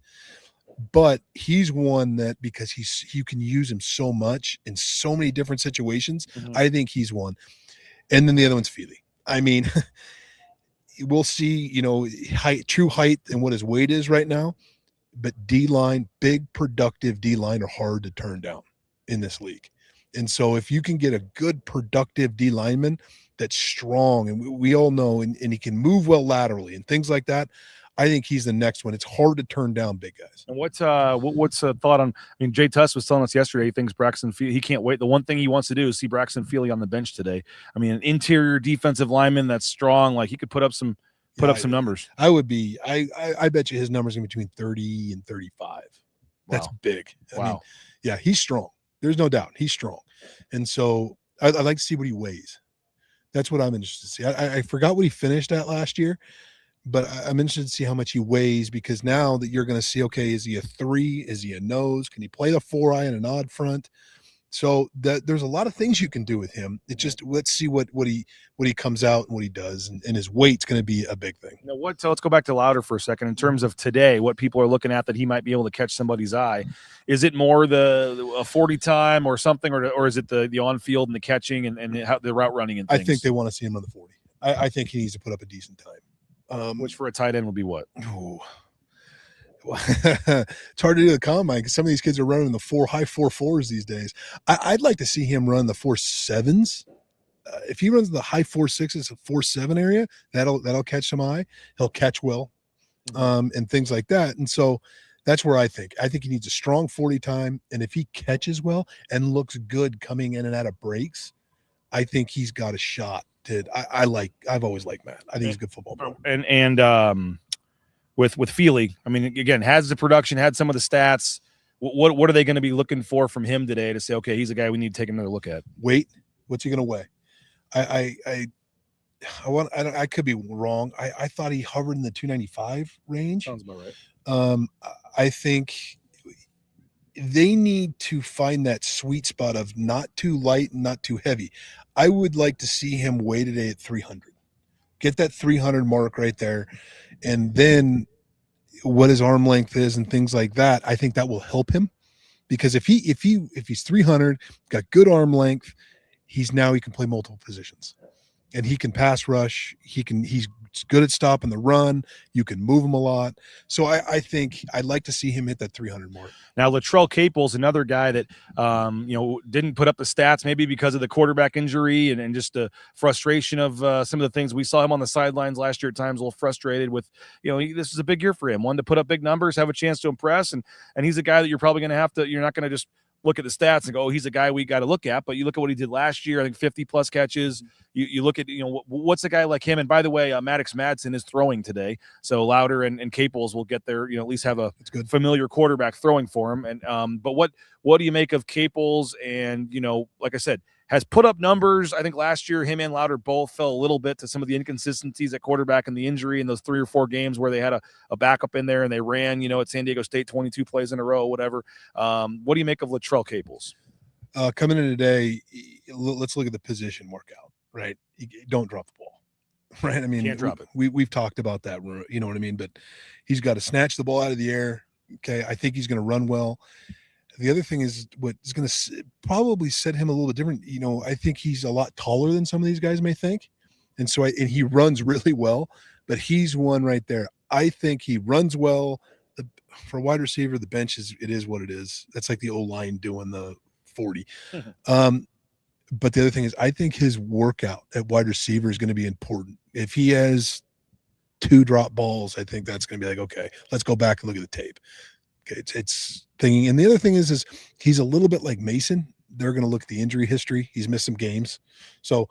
but he's one that because you can use him so much in so many different situations. Mm-hmm. I think he's one. And then the other one's Feely. I mean, we'll see, true height and what his weight is right now. But D-line, big productive D-line are hard to turn down in this league. And so if you can get a good productive D-lineman that's strong, and we all know, and he can move well laterally and things like that, I think he's the next one. It's hard to turn down big guys. And what's a thought on? I mean, Jay Tuss was telling us yesterday he thinks Braxton Feely, he can't wait. The one thing he wants to do is see Braxton Feely on the bench today. I mean, an interior defensive lineman that's strong, like he could put up some numbers. I would be. I bet you his numbers in between 30 and 35. That's big. I mean, yeah, he's strong. There's no doubt he's strong, and so I'd like to see what he weighs. That's what I'm interested to see. I forgot what he finished at last year, but I'm interested to see how much he weighs, because now that you're going to see, okay, is he a 3? Is he a nose? Can he play the 4-eye and an odd front? So there's a lot of things you can do with him. It's just, let's see what he comes out and what he does, and his weight's going to be a big thing. Now, so let's go back to Louder for a second. In terms of today, what people are looking at that he might be able to catch somebody's eye, is it more a 40 time or something, or is it the on field and the catching and how the route running and things? I think they want to see him on the 40. I think he needs to put up a decent time. Which for a tight end would be what? It's hard to do the combine because some of these kids are running the high 4.4s these days. I'd like to see him run the 4.7s. If he runs the high 4.6s, 4.7 area, that'll catch some eye. He'll catch well, and things like that. And so that's where I think he needs a strong 40 time. And if he catches well and looks good coming in and out of breaks, I think he's got a shot. I've always liked Matt. I think he's a good football player. And with Feely, I mean, again, has the production, had some of the stats. What are they going to be looking for from him today to say, okay, he's a guy we need to take another look at? Weight. What's he going to weigh? I could be wrong. I thought he hovered in the 295 range. Sounds about right. I think they need to find that sweet spot of not too light and not too heavy. I would like to see him weigh today at 300. Get that 300 mark right there. And then what his arm length is and things like that, I think that will help him, because if he's 300, got good arm length, he can play multiple positions, and he can pass rush. He's good at stopping the run. You can move him a lot. So I think I'd like to see him hit that 300 mark. Now, Latrell Capel's another guy that, didn't put up the stats, maybe because of the quarterback injury and just the frustration of some of the things. We saw him on the sidelines last year at times, a little frustrated with, this is a big year for him. One, to put up big numbers, have a chance to impress. And he's a guy that you're probably going to you're not going to just look at the stats and go, oh, he's a guy we got to look at. But you look at what he did last year, I think 50 plus catches. You look at, what's a guy like him? And by the way, Maddox Madsen is throwing today. So Louder and Capels will get there, at least have a familiar quarterback throwing for him. And, but what do you make of Capels? And, like I said, has put up numbers. I think last year, him and Louder both fell a little bit to some of the inconsistencies at quarterback and the injury in those 3 or 4 games where they had a backup in there and they ran, at San Diego State 22 plays in a row, whatever. What do you make of Latrell Capels? Coming in today, let's look at the position workout, right? Don't drop the ball, right? I mean, can't drop it. We've talked about that, you know what I mean? But he's got to snatch the ball out of the air. Okay, I think he's going to run well. The other thing is what is going to probably set him a little bit different. I think he's a lot taller than some of these guys may think. And so and he runs really well, but he's one right there. I think he runs well. For a wide receiver, the bench it is what it is. That's like the O-line doing the 40. But the other thing is I think his workout at wide receiver is going to be important. If he has 2 drop balls, I think that's going to be like, okay, let's go back and look at the tape. Okay, it's thinking. And the other thing is he's a little bit like Mason. They're going to look at the injury history. He's missed some games. So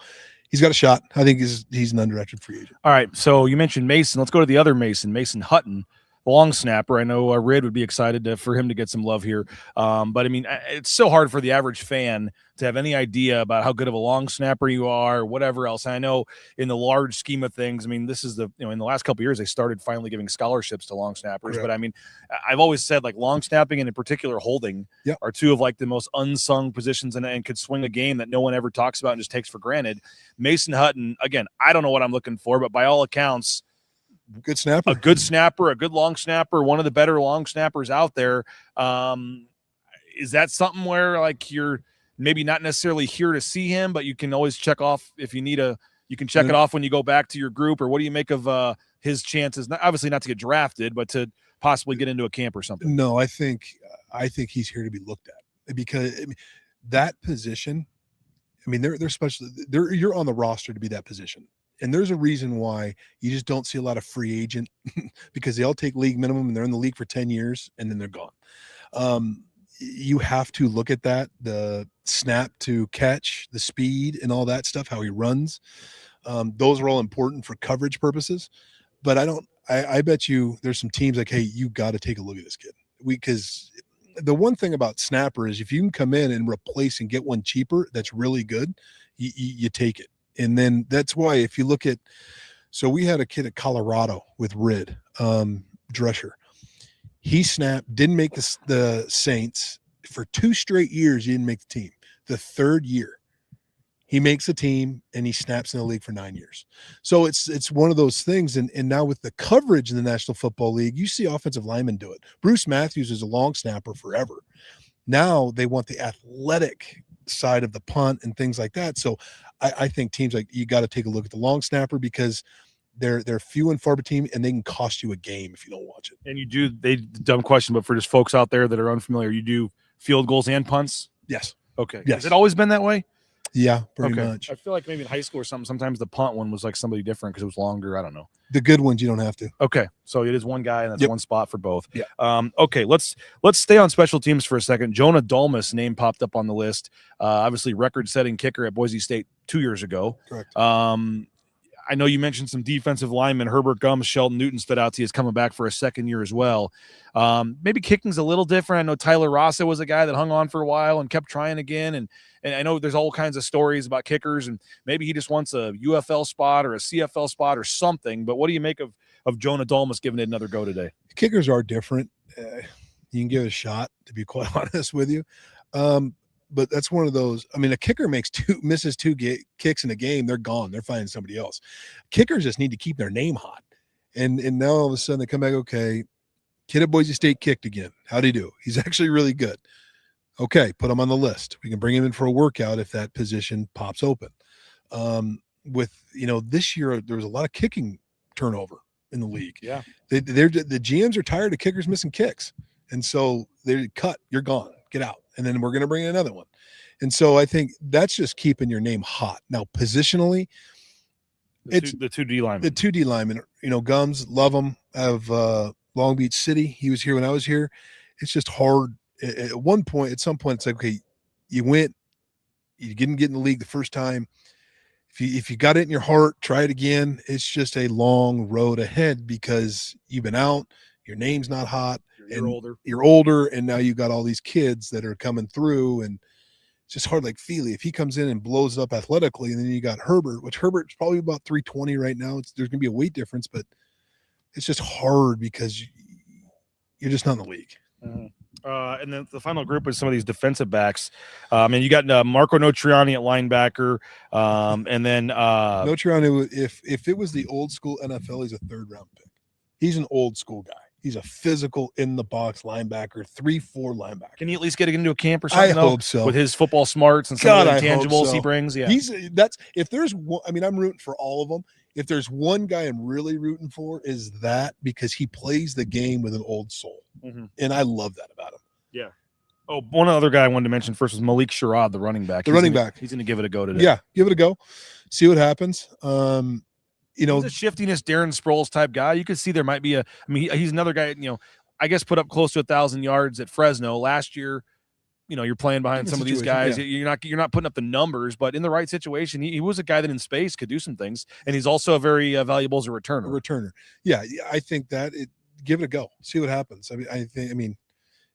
he's got a shot. I think he's an undrafted free agent. All right, so you mentioned Mason. Let's go to the other Mason Hutton, long snapper. I know Rid would be excited for him to get some love here. But, I mean, it's so hard for the average fan to have any idea about how good of a long snapper you are or whatever else. And I know in the large scheme of things, I mean, this is in the last couple of years, they started finally giving scholarships to long snappers. Correct. But, I mean, I've always said, like, long snapping and in particular holding are 2 of, like, the most unsung positions and could swing a game that no one ever talks about and just takes for granted. Mason Hutton, again, I don't know what I'm looking for, but by all accounts, a good snapper, a good long snapper, one of the better long snappers out there. Is that something where like you're maybe not necessarily here to see him, but you can always check off if you need You can check it off when you go back to your group, or what do you make of his chances? Obviously not to get drafted, but to possibly get into a camp or something. No, I think he's here to be looked at, because that position, they're special. You're on the roster to be that position. And there's a reason why you just don't see a lot of free agent because they all take league minimum and they're in the league for 10 years and then they're gone. You have to look at that, the snap to catch, the speed and all that stuff, how he runs. Those are all important for coverage purposes. But I bet you there's some teams like, hey, you got to take a look at this kid. Because the one thing about snapper is if you can come in and replace and get one cheaper that's really good, you take it. And then that's why if you look at, so we had a kid at Colorado with Rid, Drescher. He snapped, didn't make the Saints for 2 straight years. He didn't make the team. The 3rd year, he makes a team and he snaps in the league for 9 years. So it's one of those things. And now with the coverage in the National Football League, you see offensive linemen do it. Bruce Matthews is a long snapper forever. Now they want the athletic side of the punt and things like that. So I think teams like, you got to take a look at the long snapper because they're few and far between and they can cost you a game if you don't watch it. And you do, dumb question, but for just folks out there that are unfamiliar, you do field goals and punts? Yes. Okay. Yes. Has it always been that way? Yeah, pretty much. I feel like maybe in high school or something, sometimes the punt one was like somebody different because it was longer. I don't know. The good ones, you don't have to. Okay. So it is one guy and that's one spot for both. Yeah. Okay. Let's stay on special teams for a second. Jonah Dolmus' name popped up on the list. Obviously record-setting kicker at Boise State 2 years ago. Correct. I know you mentioned some defensive linemen. Herbert Gums, Sheldon Newton stood out to you as coming back for a second year as well. Maybe kicking's a little different. I know Tyler Rassa was a guy that hung on for a while and kept trying again. And I know there's all kinds of stories about kickers, and maybe he just wants a UFL spot or a CFL spot or something. But what do you make of Jonah Dolmus giving it another go today? Kickers are different. You can give it a shot, to be quite honest with you. But that's one of those. A kicker misses two kicks in a game, they're gone. They're finding somebody else. Kickers just need to keep their name hot. And now all of a sudden they come back, okay, kid at Boise State kicked again. How'd he do? He's actually really good. Okay, put him on the list. We can bring him in for a workout if that position pops open. This year there was a lot of kicking turnover in the league. Yeah. The GMs are tired of kickers missing kicks. And so they cut, you're gone, get out. And then we're going to bring in another one. And so I think that's just keeping your name hot. Now, positionally, it's the 2D linemen. The 2D linemen, Gums, love them, of Long Beach City. He was here when I was here. It's just hard. At some point, it's like, okay, you went, you didn't get in the league the first time. If you got it in your heart, try it again. It's just a long road ahead because you've been out, your name's not hot. You're older, and now you got all these kids that are coming through, and it's just hard. Like Feely, if he comes in and blows up athletically, and then you got Herbert, which Herbert's probably about 320 right now. There's going to be a weight difference, but it's just hard because you're just not in the league. Mm-hmm. And then the final group is some of these defensive backs. And you got Marco Notriani at linebacker, and then Notriani. If it was the old school NFL, he's a 3rd round pick. He's an old school guy. He's a physical in the box linebacker, 3-4 linebacker. Can he at least get into a camp or something? I hope so. With his football smarts and some of the intangibles he brings. Yeah. If there's one, I'm rooting for all of them. If there's one guy I'm really rooting for is that, because he plays the game with an old soul. Mm-hmm. And I love that about him. Yeah. Oh, one other guy I wanted to mention first was Malik Sherrod, the running back. He's going to give it a go today. Yeah, give it a go. See what happens. He's a shiftiness Darren Sproles type guy. You could see there might be he's another guy, I guess put up close to 1,000 yards at Fresno last year. You're playing behind some of these guys. Yeah. You're not putting up the numbers, but in the right situation, he was a guy that in space could do some things. And he's also a very valuable as a returner. Yeah. I think that give it a go. See what happens.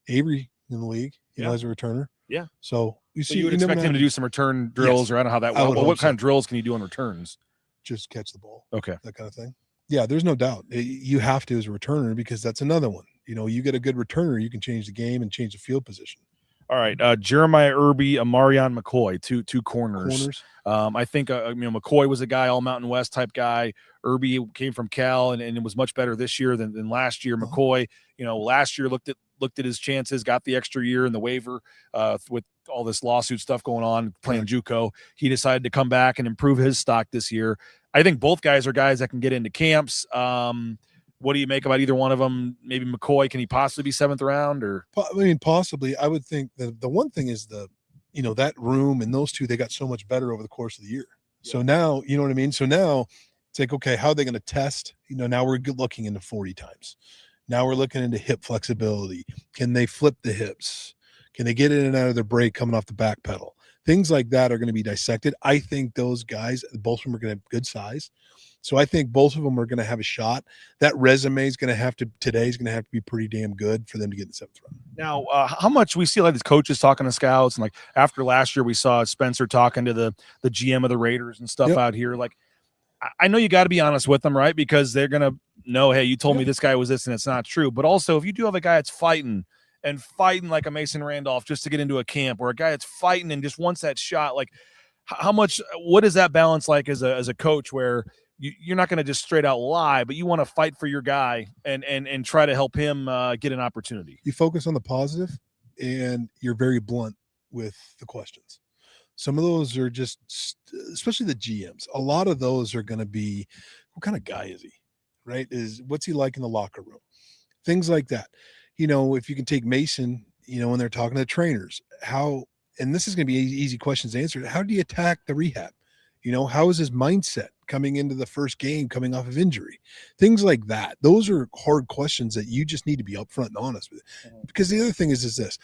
Avery in the league, as a returner. Yeah. So you would expect him to do some return drills, or I don't know how that works. What kind of drills can you do on returns? Just catch the ball. Okay. That kind of thing. Yeah, there's no doubt. You have to as a returner, because that's another one. You get a good returner, you can change the game and change the field position. All right. Jeremiah Irby, Amarion McCoy, two corners. I think McCoy was a guy, all Mountain West type guy. Irby came from Cal and it was much better this year than last year. McCoy, last year looked at looked at his chances, got the extra year in the waiver with all this lawsuit stuff going on, playing JUCO. He decided to come back and improve his stock this year. I think both guys are guys that can get into camps. What do you make about either one of them? Maybe McCoy, can he possibly be 7th round? Or I mean, possibly. I would think that the one thing is that room and those two, they got so much better over the course of the year. Yeah. So now, you know what I mean? So now it's like, okay, how are they going to test? Now we're looking into 40 times. Now we're looking into hip flexibility. Can they flip the hips? Can they get in and out of their break coming off the back pedal? Things like that are going to be dissected. I think those guys, both of them are going to have good size. So I think both of them are going to have a shot. That resume is going to have to be pretty damn good for them to get in the 7th round. Now, how much we see like these coaches talking to scouts, and like after last year, we saw Spencer talking to the GM of the Raiders and stuff out here. Like, I know you got to be honest with them, right? Because they're going to know, hey, you told me this guy was this and it's not true. But also, if you do have a guy that's fighting like a Mason Randolph just to get into a camp, or a guy that's fighting and just wants that shot, like what is that balance like as a coach where you're not going to just straight out lie, but you want to fight for your guy and try to help him get an opportunity? You focus on the positive and you're very blunt with the questions. Some of those are just, especially the GMs, a lot of those are going to be, what kind of guy is he, right? What's he like in the locker room? Things like that. If you can take Mason, when they're talking to the trainers, and this is going to be easy questions to answer. How do you attack the rehab? How is his mindset coming into the first game, coming off of injury? Things like that. Those are hard questions that you just need to be upfront and honest with. Because the other thing is this.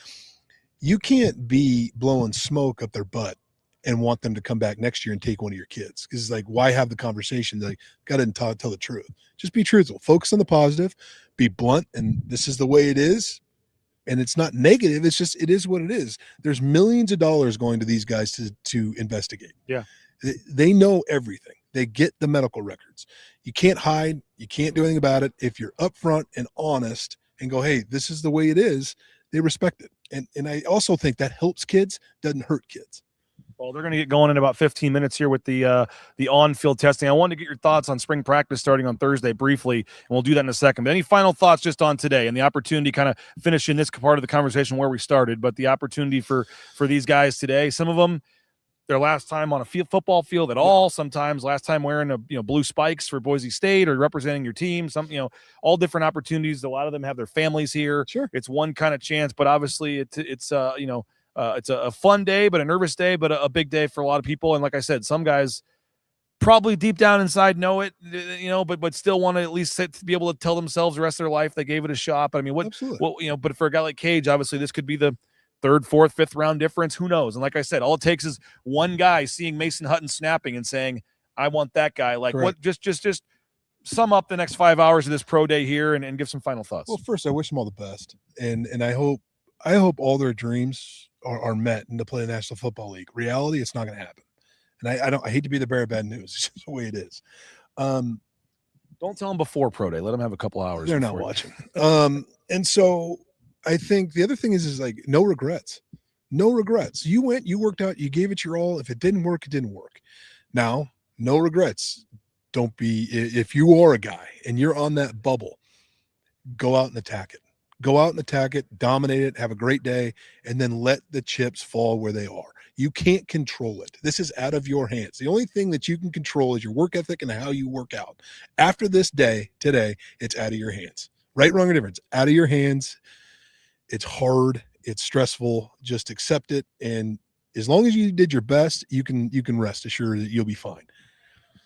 You can't be blowing smoke up their butt and want them to come back next year and take one of your kids. Because it's like, why have the conversation? Like, got to tell the truth. Just be truthful. Focus on the positive. Be blunt. And this is the way it is. And it's not negative. It's just, it is what it is. There's millions of dollars going to these guys to investigate. Yeah. They know everything. They get the medical records. You can't hide. You can't do anything about it. If you're upfront and honest and go, hey, this is the way it is, they respect it. And I also think that helps kids, doesn't hurt kids. Well, they're going to get going in about 15 minutes here with the on-field testing. I wanted to get your thoughts on spring practice starting on Thursday briefly, and we'll do that in a second. But any final thoughts just on today and the opportunity, kind of finishing this part of the conversation where we started, but the opportunity for these guys today, some of them, their last time on a football field at all, sometimes last time wearing blue spikes for Boise State or representing your team, all different opportunities. A lot of them have their families here. Sure. It's one kind of chance, but obviously it's a fun day, but a nervous day, but a big day for a lot of people. And like I said, some guys probably deep down inside know it, but still want to at least to be able to tell themselves the rest of their life they gave it a shot. But I mean, but for a guy like Cage, obviously this could be the 3rd, 4th, 5th round difference. Who knows? And like I said, all it takes is one guy seeing Mason Hutton snapping and saying, I want that guy. Like, correct. What, just sum up the next 5 hours of this pro day here and give some final thoughts. Well, first, I wish them all the best. And I hope all their dreams are met and to play the National Football League. Reality, it's not going to happen. And I hate to be the bearer of bad news. It's just the way it is. Don't tell them before pro day. Let them have a couple hours. They're not watching. And so I think the other thing is like no regrets. No regrets. You went, you worked out, you gave it your all. If it didn't work, it didn't work. Now, no regrets. Don't be, if you are a guy and you're on that bubble, go out and attack it. Go out and attack it, dominate it, have a great day, and then let the chips fall where they are. You can't control it. This is out of your hands. The only thing that you can control is your work ethic and how you work out. After this day, today, it's out of your hands. Right, wrong, or difference. Out of your hands. It's hard. It's stressful. Just accept it. And as long as you did your best, you can rest assured that you'll be fine.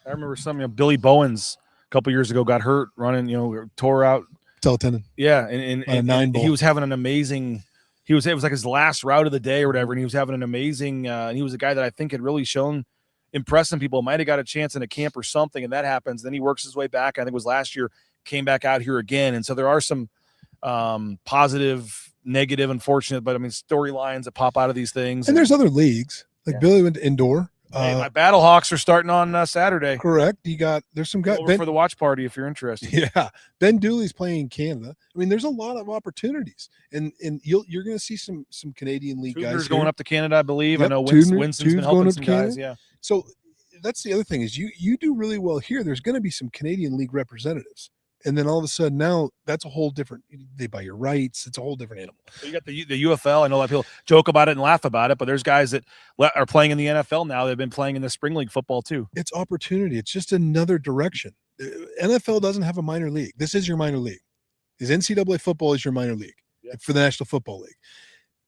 I remember Billy Bowens a couple years ago got hurt running, tore out tendon. Yeah, and he was having an amazing. It was like his last route of the day or whatever, and he was having an amazing. And he was a guy that I think had really shown, impressing people. Might have got a chance in a camp or something, and that happens. Then he works his way back. I think it was last year. Came back out here again, and so there are some positive, negative, unfortunate, but I mean storylines that pop out of these things. And there's other leagues like Billy went to indoor. My Battlehawks are starting on Saturday. Correct. There's some guys for the watch party if you're interested. Yeah, Ben Dooley's playing in Canada. I mean, there's a lot of opportunities, and you're going to see some Canadian League guys going up to Canada, I believe. Yep. I know Winston's been helping some guys. Yeah. So that's the other thing is you do really well here. There's going to be some Canadian League representatives And then all of a sudden now that's a whole different, they buy your rights. It's a whole different animal. So you got the UFL. I know a lot of people joke about it and laugh about it, but there's guys that are playing in the NFL now. They've been playing in the spring league football too. It's opportunity. It's just another direction. NFL doesn't have a minor league. This is your minor league. Is NCAA football is your minor league for the National Football League.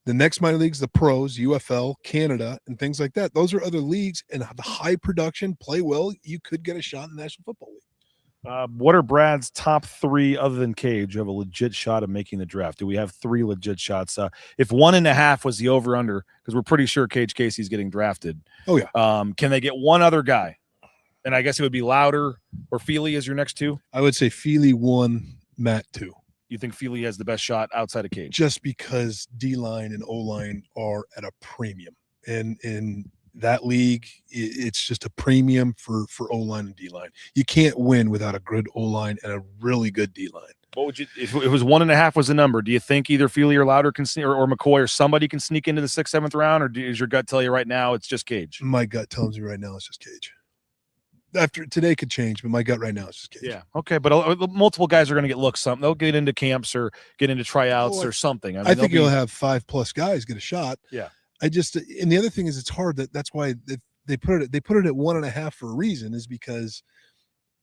The next minor leagues, the pros, UFL, Canada, and things like that. Those are other leagues, and the high production, play well, you could get a shot in the National Football League. What are Brad's top 3 other than Cage who have a legit shot of making the draft? Do we have 3 legit shots? If 1.5 was the over-under, because we're pretty sure Cage Casey's getting drafted. Oh, yeah. Can they get one other guy? And I guess it would be Louder or Feely as your next 2? I would say Feely 1, Matt 2. You think Feely has the best shot outside of Cage? Just because D-line and O-line are at a premium. And in that league, it's just a premium for O-line and D-line. You can't win without a good O-line and a really good D-line. What would you, if it was 1.5 was the number, do you think either Feely or Louder can sneak, or McCoy or somebody can sneak into the 6th, 7th round, or does your gut tell you right now it's just Cage? My gut tells me right now it's just Cage. After today could change, but my gut right now is just Cage. Yeah. Okay. But multiple guys are going to get looks. Something they'll get into camps or get into tryouts or something. I think you'll have 5+ guys get a shot. Yeah. And the other thing is it's hard. That's why they put it at 1.5 for a reason, is because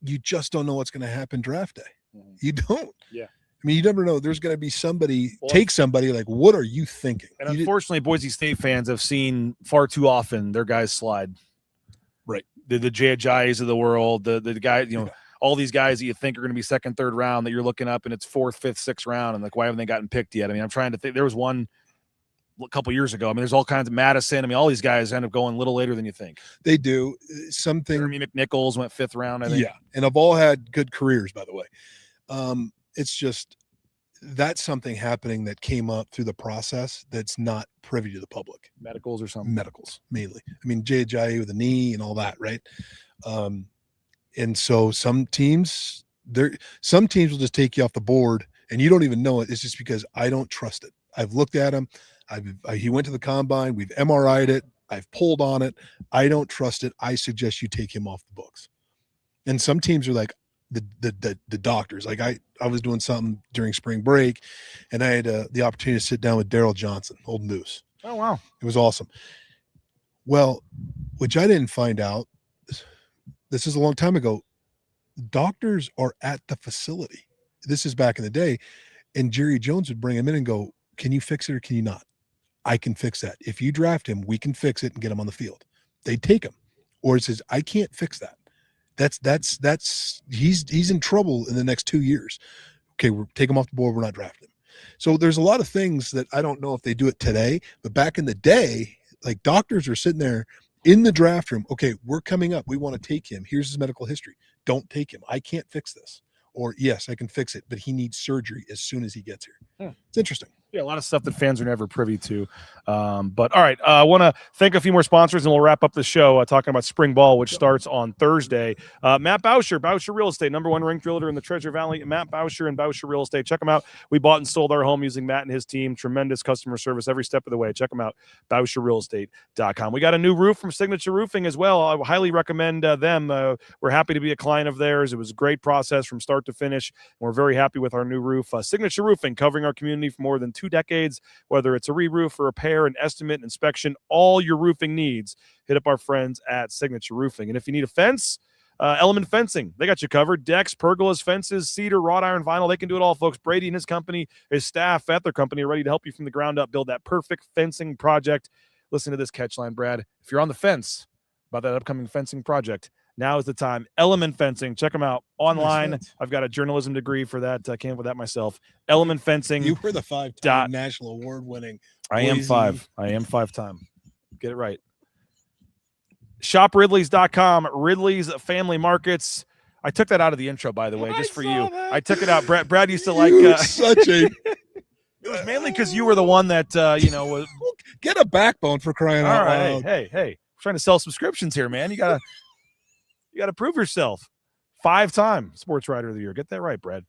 you just don't know what's going to happen draft day. Mm-hmm. You don't. Yeah. I mean, you never know. There's going to be somebody take somebody. Like, what are you thinking? And unfortunately, Boise State fans have seen far too often their guys slide. Right. The J.J.'s of the world, the guys, all these guys that you think are going to be 2nd, 3rd round that you're looking up and it's 4th, 5th, 6th round. And like, why haven't they gotten picked yet? I mean, I'm trying to think. There was one a couple years ago. I mean, there's all kinds of Madison. I mean, all these guys end up going a little later than you think. They do. Jeremy McNichols went 5th round, I think. Yeah. And have all had good careers, by the way. It's just, that's something happening that came up through the process that's not privy to the public. Medicals or something? Medicals, mainly. I mean, J.J. with a knee and all that, right? And so some teams will just take you off the board and you don't even know it. It's just because I don't trust it. I've looked at him. He went to the combine. We've MRI'd it. I've pulled on it. I don't trust it. I suggest you take him off the books. And some teams are like, the doctors. Like I was doing something during spring break, and I had the opportunity to sit down with Daryl Johnson, old Moose. Oh wow, it was awesome. Well, which I didn't find out. This is a long time ago. Doctors are at the facility. This is back in the day, and Jerry Jones would bring him in and go, "Can you fix it or can you not? I can fix that. If you draft him, we can fix it and get him on the field." They'd take him, or it says, "I can't fix that. He's in trouble in the next 2 years. Okay, we'll take him off the board. We're not drafting him." So there's a lot of things that I don't know if they do it today, but back in the day, like doctors are sitting there in the draft room. Okay, we're coming up. We want to take him. Here's his medical history. Don't take him. I can't fix this. Or yes, I can fix it, but he needs surgery as soon as he gets here. It's interesting. Yeah, a lot of stuff that fans are never privy to. But all right, I want to thank a few more sponsors, and we'll wrap up the show talking about spring ball, which starts on Thursday. Matt Bauscher Real Estate, #1 ranked realtor in the Treasure Valley. Matt Bauscher and Bauscher Real Estate. Check them out. We bought and sold our home using Matt and his team. Tremendous customer service every step of the way. Check them out, BauscherRealEstate.com. We got a new roof from Signature Roofing as well. I highly recommend them. We're happy to be a client of theirs. It was a great process from start to finish. We're very happy with our new roof. Signature Roofing, covering our community for more than 2 decades. Whether it's a re-roof, a repair, an estimate, an inspection, all your roofing needs, hit up our friends at Signature Roofing. And if you need a fence, Element Fencing, they got you covered. Decks, pergolas, fences, cedar, wrought iron, vinyl, they can do it all, folks. Brady and his company, his staff at their company are ready to help you from the ground up build that perfect fencing project. Listen to this catchline, Brad. If you're on the fence about that upcoming fencing project, now is the time. Element Fencing. Check them out online. Nice. I've got a journalism degree for that. I came up with that myself. Element Fencing. You were the 5-time national award winning. I am 5-time. Get it right. ShopRidleys.com. Ridley's Family Markets. I took that out of the intro, by the way, just for you. That. I took it out. Brad used to like. Such a. It was mainly because you were the one that was. Get a backbone for crying out loud. Hey! I'm trying to sell subscriptions here, man. You gotta prove yourself. 5-time sports writer of the year. Get that right, Brad.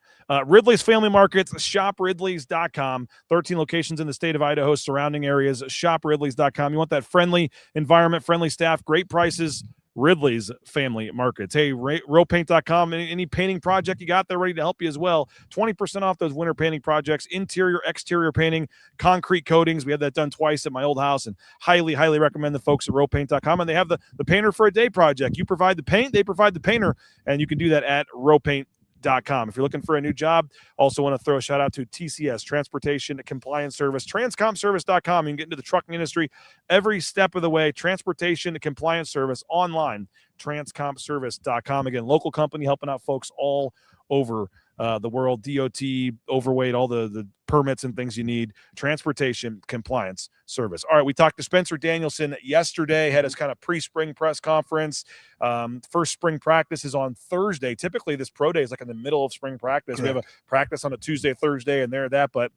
Ridley's Family Markets, ShopRidleys.com. 13 locations in the state of Idaho, surrounding areas. ShopRidleys.com. You want that friendly environment, friendly staff, great prices, Ridley's Family Markets. Hey, rowpaint.com, any painting project you got, they're ready to help you as well. 20% off those winter painting projects, interior, exterior painting, concrete coatings. We had that done twice at my old house, and highly, highly recommend the folks at rowpaint.com. And they have the painter for a day project. You provide the paint, they provide the painter, and you can do that at rowpaint.com. If you're looking for a new job, also want to throw a shout out to TCS, Transportation Compliance Service, transcomservice.com. You can get into the trucking industry every step of the way. Transportation Compliance Service online, transcomservice.com. Again, local company helping out folks all over the world, DOT, overweight, all the permits and things you need. Transportation Compliance Service. All right, we talked to Spencer Danielson yesterday, had his kind of pre-spring press conference. First spring practice is on Thursday. Typically, this pro day is like in the middle of spring practice. Correct. We have a practice on a Tuesday, Thursday, and that, but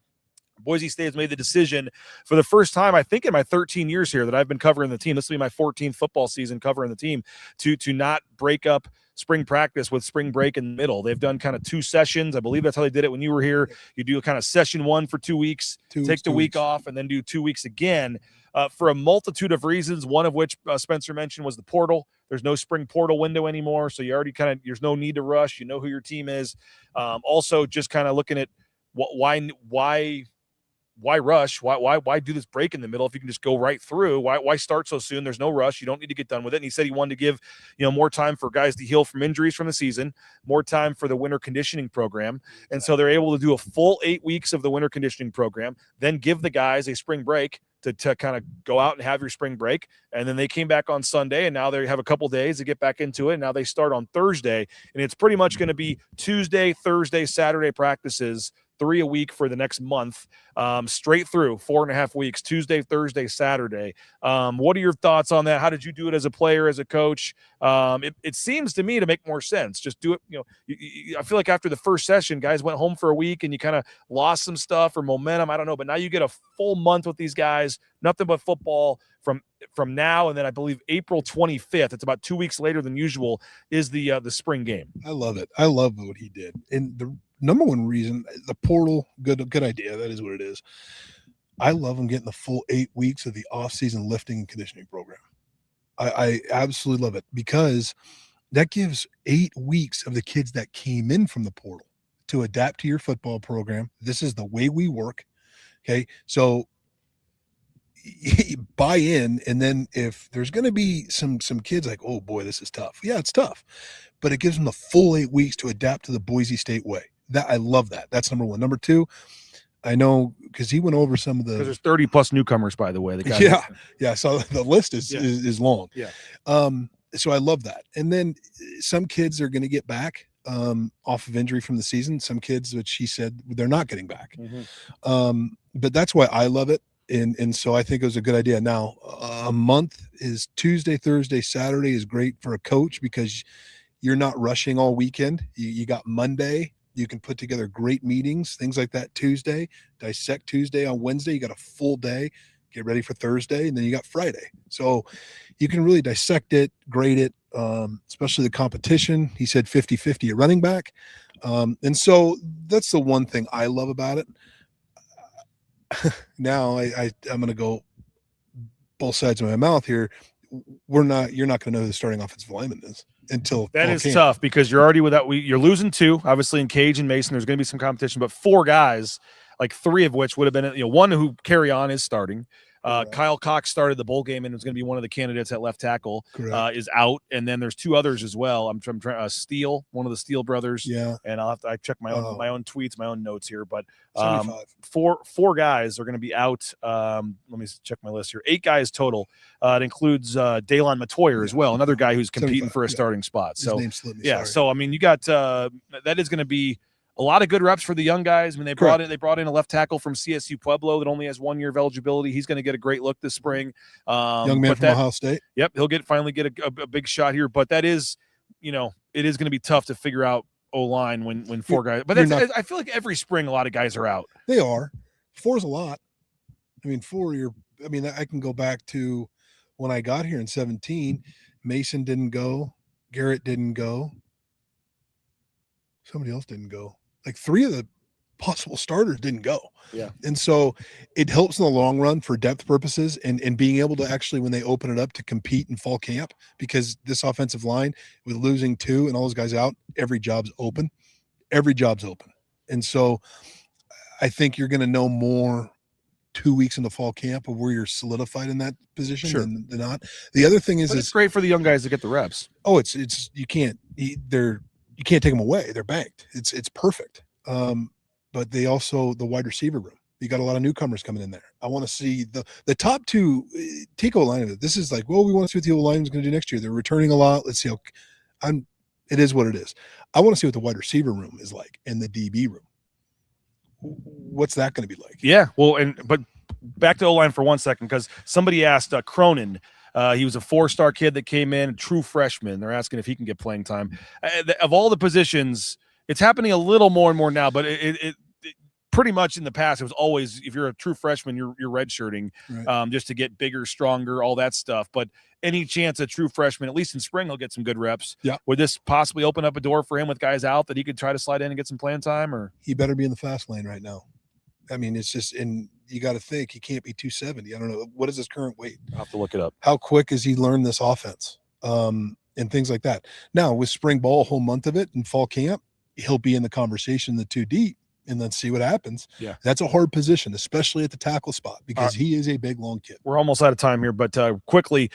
Boise State has made the decision for the first time, I think, in my 13 years here that I've been covering the team. This will be my 14th football season covering the team, to not break up spring practice with spring break in the middle. They've done kind of 2 sessions. I believe that's how they did it when you were here. You do kind of session 1 for 2 weeks, take the week off, and then do 2 weeks again for a multitude of reasons, one of which Spencer mentioned was the portal. There's no spring portal window anymore, so you already there's no need to rush. You know who your team is. Also, just kind of looking at why rush? Why do this break in the middle if you can just go right through? Why start so soon? There's no rush. You don't need to get done with it. And he said he wanted to give, more time for guys to heal from injuries from the season, more time for the winter conditioning program. And so they're able to do a full 8 weeks of the winter conditioning program, then give the guys a spring break to kind of go out and have your spring break. And then they came back on Sunday, and now they have a couple days to get back into it. And now they start on Thursday, and it's pretty much going to be Tuesday, Thursday, Saturday practices, 3 a week for the next month, straight through 4.5 weeks, Tuesday, Thursday, Saturday. What are your thoughts on that? How did you do it as a player, as a coach? It seems to me to make more sense. Just do it. I feel like after the first session, guys went home for a week and you kind of lost some stuff or momentum. I don't know, but now you get a full month with these guys, nothing but football from now. And then I believe April 25th, it's about 2 weeks later than usual, is the spring game. I love it. I love what he did. And the number one reason, the portal, good idea. That is what it is. I love him getting the full 8 weeks of the off-season lifting and conditioning program. I absolutely love it, because that gives 8 weeks of the kids that came in from the portal to adapt to your football program. This is the way we work. Okay. So buy in, and then if there's going to be some kids like, oh boy, this is tough. Yeah, it's tough, but it gives them the full 8 weeks to adapt to the Boise State way. That I love that. That's number one. Number two, I know because he went over some of the. Because there's 30 plus newcomers, by the way. Yeah. So the list is long. Yeah. So I love that. And then some kids are going to get back off of injury from the season. Some kids, which he said, they're not getting back. Mm-hmm. But that's why I love it. And so I think it was a good idea. Now, a month is Tuesday, Thursday, Saturday is great for a coach because you're not rushing all weekend. You got Monday. You can put together great meetings, things like that. Tuesday, dissect Tuesday. On Wednesday, you got a full day. Get ready for Thursday, and then you got Friday. So you can really dissect it, grade it, especially the competition. He said 50-50 at running back. And so that's the one thing I love about it. Now I'm going to go both sides of my mouth here. You're not going to know who the starting offensive lineman is until that is camp. Tough because you're already you're losing 2, obviously in Cage and Mason. There's going to be some competition, but 4 guys, like 3 of which would have been, one who carry on is starting. Kyle Cox started the bowl game and is going to be one of the candidates at left tackle. Is out, and then there's 2 others as well. I'm trying Steele, one of the Steele brothers. Yeah, and I check my own tweets, my own notes here, but 4 guys are going to be out. Let me check my list here. 8 guys total. It includes Daylon Matoyer as well, another guy who's competing for a starting spot. So so I mean, you got that is going to be a lot of good reps for the young guys. I mean, they brought in a left tackle from CSU Pueblo that only has 1 year of eligibility. He's going to get a great look this spring. Young man from Ohio State. Yep, he'll finally get a big shot here. But that is, it is going to be tough to figure out O-line when 4 guys. But I feel like every spring a lot of guys are out. They are. 4 is a lot. I mean, 4. I can go back to when I got here in 2017. Mason didn't go. Garrett didn't go. Somebody else didn't go. Like 3 of the possible starters didn't go. Yeah. And so it helps in the long run for depth purposes and being able to actually, when they open it up, to compete in fall camp, because this offensive line, with losing 2 and all those guys out, every job's open. And so I think you're going to know more 2 weeks into fall camp of where you're solidified in that position than not. The other thing is, it's great for the young guys to get the reps. Oh, it's you can't take them away. They're banked. It's perfect. But they also, the wide receiver room, you got a lot of newcomers coming in there. I want to see the top 2 Tico line of it. This is like, well, we want to see what the O-line is going to do next year. They're returning a lot. Let's see how it is what it is. I want to see what the wide receiver room is like and the DB room. What's that going to be like? Yeah. Well, but back to O-line for 1 second, because somebody asked Cronin. He was a 4-star kid that came in, true freshman. They're asking if he can get playing time. Of all the positions, it's happening a little more and more now, but it pretty much in the past, it was always, if you're a true freshman, you're redshirting, just to get bigger, stronger, all that stuff. But any chance a true freshman, at least in spring, he'll get some good reps. Yeah. Would this possibly open up a door for him with guys out that he could try to slide in and get some playing time? Or he better be in the fast lane right now. I mean, it's just, and you got to think he can't be 270. I don't know. What is his current weight? I'll have to look it up. How quick has he learned this offense? And things like that. Now, with spring ball, a whole month of it, and fall camp, he'll be in the conversation, the 2 deep, and then see what happens. Yeah. That's a hard position, especially at the tackle spot, because he is a big, long kid. We're almost out of time here, but quickly,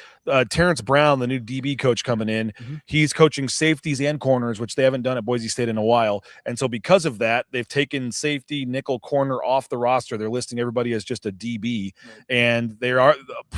Terrence Brown, the new DB coach coming in, he's coaching safeties and corners, which they haven't done at Boise State in a while. And so because of that, they've taken safety, nickel, corner off the roster. They're listing everybody as just a DB. And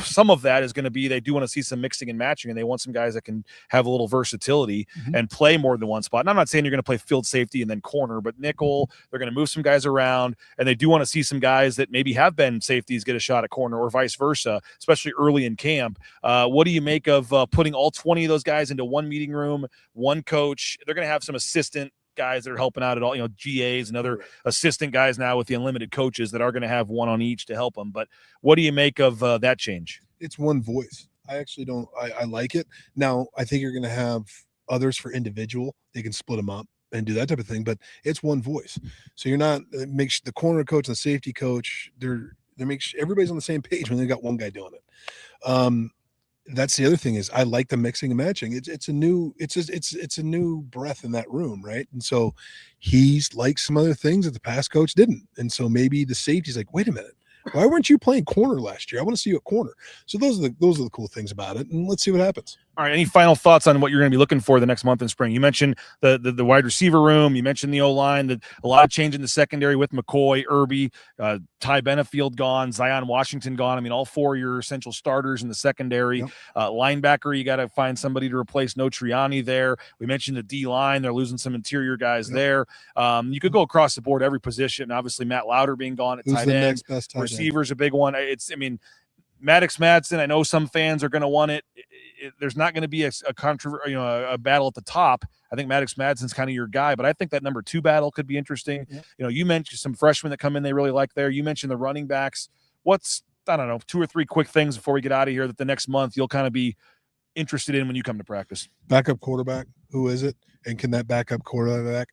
some of that is going to be, they do want to see some mixing and matching, and they want some guys that can have a little versatility and play more than one spot. And I'm not saying you're going to play field safety and then corner, but nickel, they're going to move some guys around, and they do want to see some guys that maybe have been safeties get a shot at corner, or vice versa, especially early in camp. What do you make of putting all 20 of those guys into one meeting room, one coach? They're going to have some assistant guys that are helping out at all, GAs and other assistant guys now with the unlimited coaches that are going to have one on each to help them. But what do you make of that change? It's one voice. I actually don't. I like it. Now, I think you're going to have others for individual. They can split them up and do that type of thing, but it's one voice. So you're not, it makes the corner coach and the safety coach, they make sure everybody's on the same page when they got one guy doing it. That's the other thing, is I like the mixing and matching. It's a new breath in that room, right? And so he's like some other things that the past coach didn't. And so maybe the safety's like, wait a minute, why weren't you playing corner last year? I want to see you at corner. So those are the cool things about it, and let's see what happens. All right. Any final thoughts on what you're going to be looking for the next month in spring? You mentioned the wide receiver room. You mentioned the O-line. A lot of change in the secondary with McCoy, Irby, Ty Benefield gone, Zion Washington gone. I mean, all 4 of your essential starters in the secondary. Yep. Linebacker, you got to find somebody to replace Notriani there. We mentioned the D-line. They're losing some interior guys there. You could go across the board, every position. Obviously, Matt Lauder being gone at Who's tight the end. next best tight end? Receiver's a big one. Maddox Madsen, I know some fans are going to want it. There's not going to be a battle at the top. I think Maddox Madsen's kind of your guy, but I think that number 2 battle could be interesting. Yeah. You mentioned some freshmen that come in they really like there. You mentioned the running backs. What's, I don't know, 2 or 3 quick things before we get out of here that the next month you'll kind of be interested in when you come to practice? Backup quarterback, who is it? And can that backup quarterback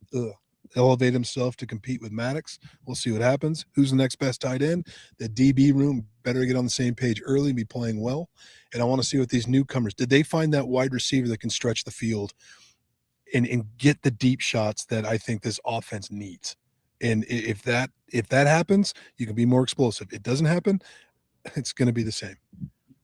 elevate himself to compete with Maddox? We'll see what happens. Who's the next best tight end? The DB room better get on the same page early and be playing well. And I want to see what these newcomers, did they find that wide receiver that can stretch the field and get the deep shots that I think this offense needs? And if that happens, you can be more explosive. It doesn't happen, it's going to be the same.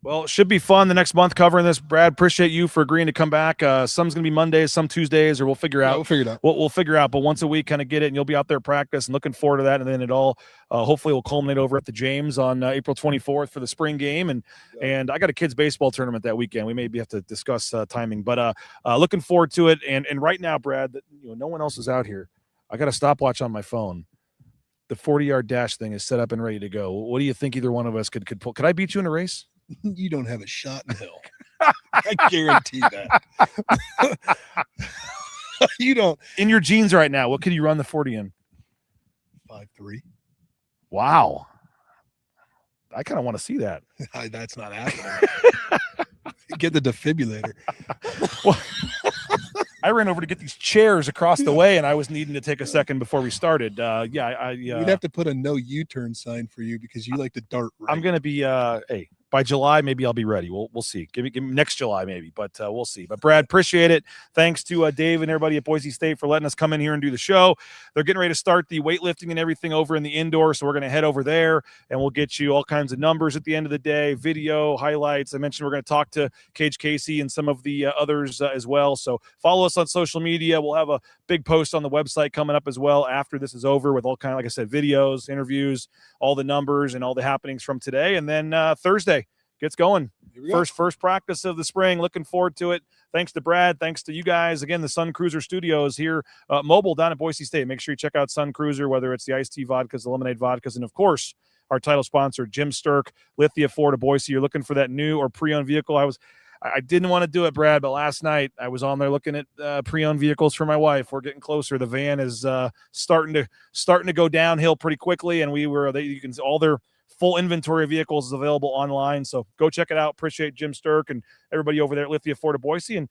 Well, it should be fun the next month covering this. Brad, appreciate you for agreeing to come back. Some's going to be Mondays, some Tuesdays, or we'll figure out. We'll figure it out. We'll figure out, but once a week, kind of get it, and you'll be out there practice and looking forward to that. And then it all hopefully will culminate over at the James on April 24th for the spring game. And I got a kids baseball tournament that weekend. We maybe have to discuss timing, but looking forward to it. And right now, Brad, no one else is out here. I got a stopwatch on my phone. The 40-yard dash thing is set up and ready to go. What do you think either one of us could pull? Could I beat you in a race? You don't have a shot in hell. I guarantee that. You don't. In your jeans right now, what could you run the 40 in? 5'3". Wow. I kind of want to see that. That's not happening. Get the defibrillator. I ran over to get these chairs across the way, and I was needing to take a second before we started. We'd have to put a no U-turn sign for you because you like to dart. Right? I'm going to be by July, maybe I'll be ready. We'll see. Give me next July, maybe, but we'll see. But Brad, appreciate it. Thanks to Dave and everybody at Boise State for letting us come in here and do the show. They're getting ready to start the weightlifting and everything over in the indoor, so we're going to head over there, and we'll get you all kinds of numbers at the end of the day, video, highlights. I mentioned we're going to talk to Cage Casey and some of the others as well. So follow us on social media. We'll have a big post on the website coming up as well after this is over with all kind of, like I said, videos, interviews, all the numbers and all the happenings from today. And then Thursday gets going. First practice of the spring. Looking forward to it. Thanks to Brad. Thanks to you guys. Again, the Sun Cruiser Studios here, mobile down at Boise State. Make sure you check out Sun Cruiser, whether it's the iced tea vodkas, the lemonade vodkas, and of course, our title sponsor, Jim Sturk, Lithia Ford of Boise. You're looking for that new or pre-owned vehicle. I didn't want to do it, Brad, but last night I was on there looking at pre-owned vehicles for my wife. We're getting closer. The van is starting to go downhill pretty quickly, and you can see all their full inventory of vehicles is available online. So go check it out. Appreciate Jim Sturk and everybody over there at Lithia Ford of Boise. And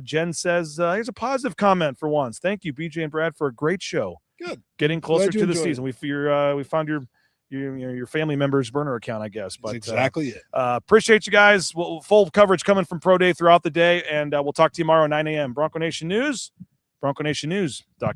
Jen says, here's a positive comment for once. Thank you, BJ and Brad, for a great show. Good. Getting closer to the season. We found your family member's burner account, I guess. But that's exactly it. Appreciate you guys. Full coverage coming from Pro Day throughout the day. And we'll talk to you tomorrow at 9 a.m. Bronco Nation News, BroncoNationNews.com.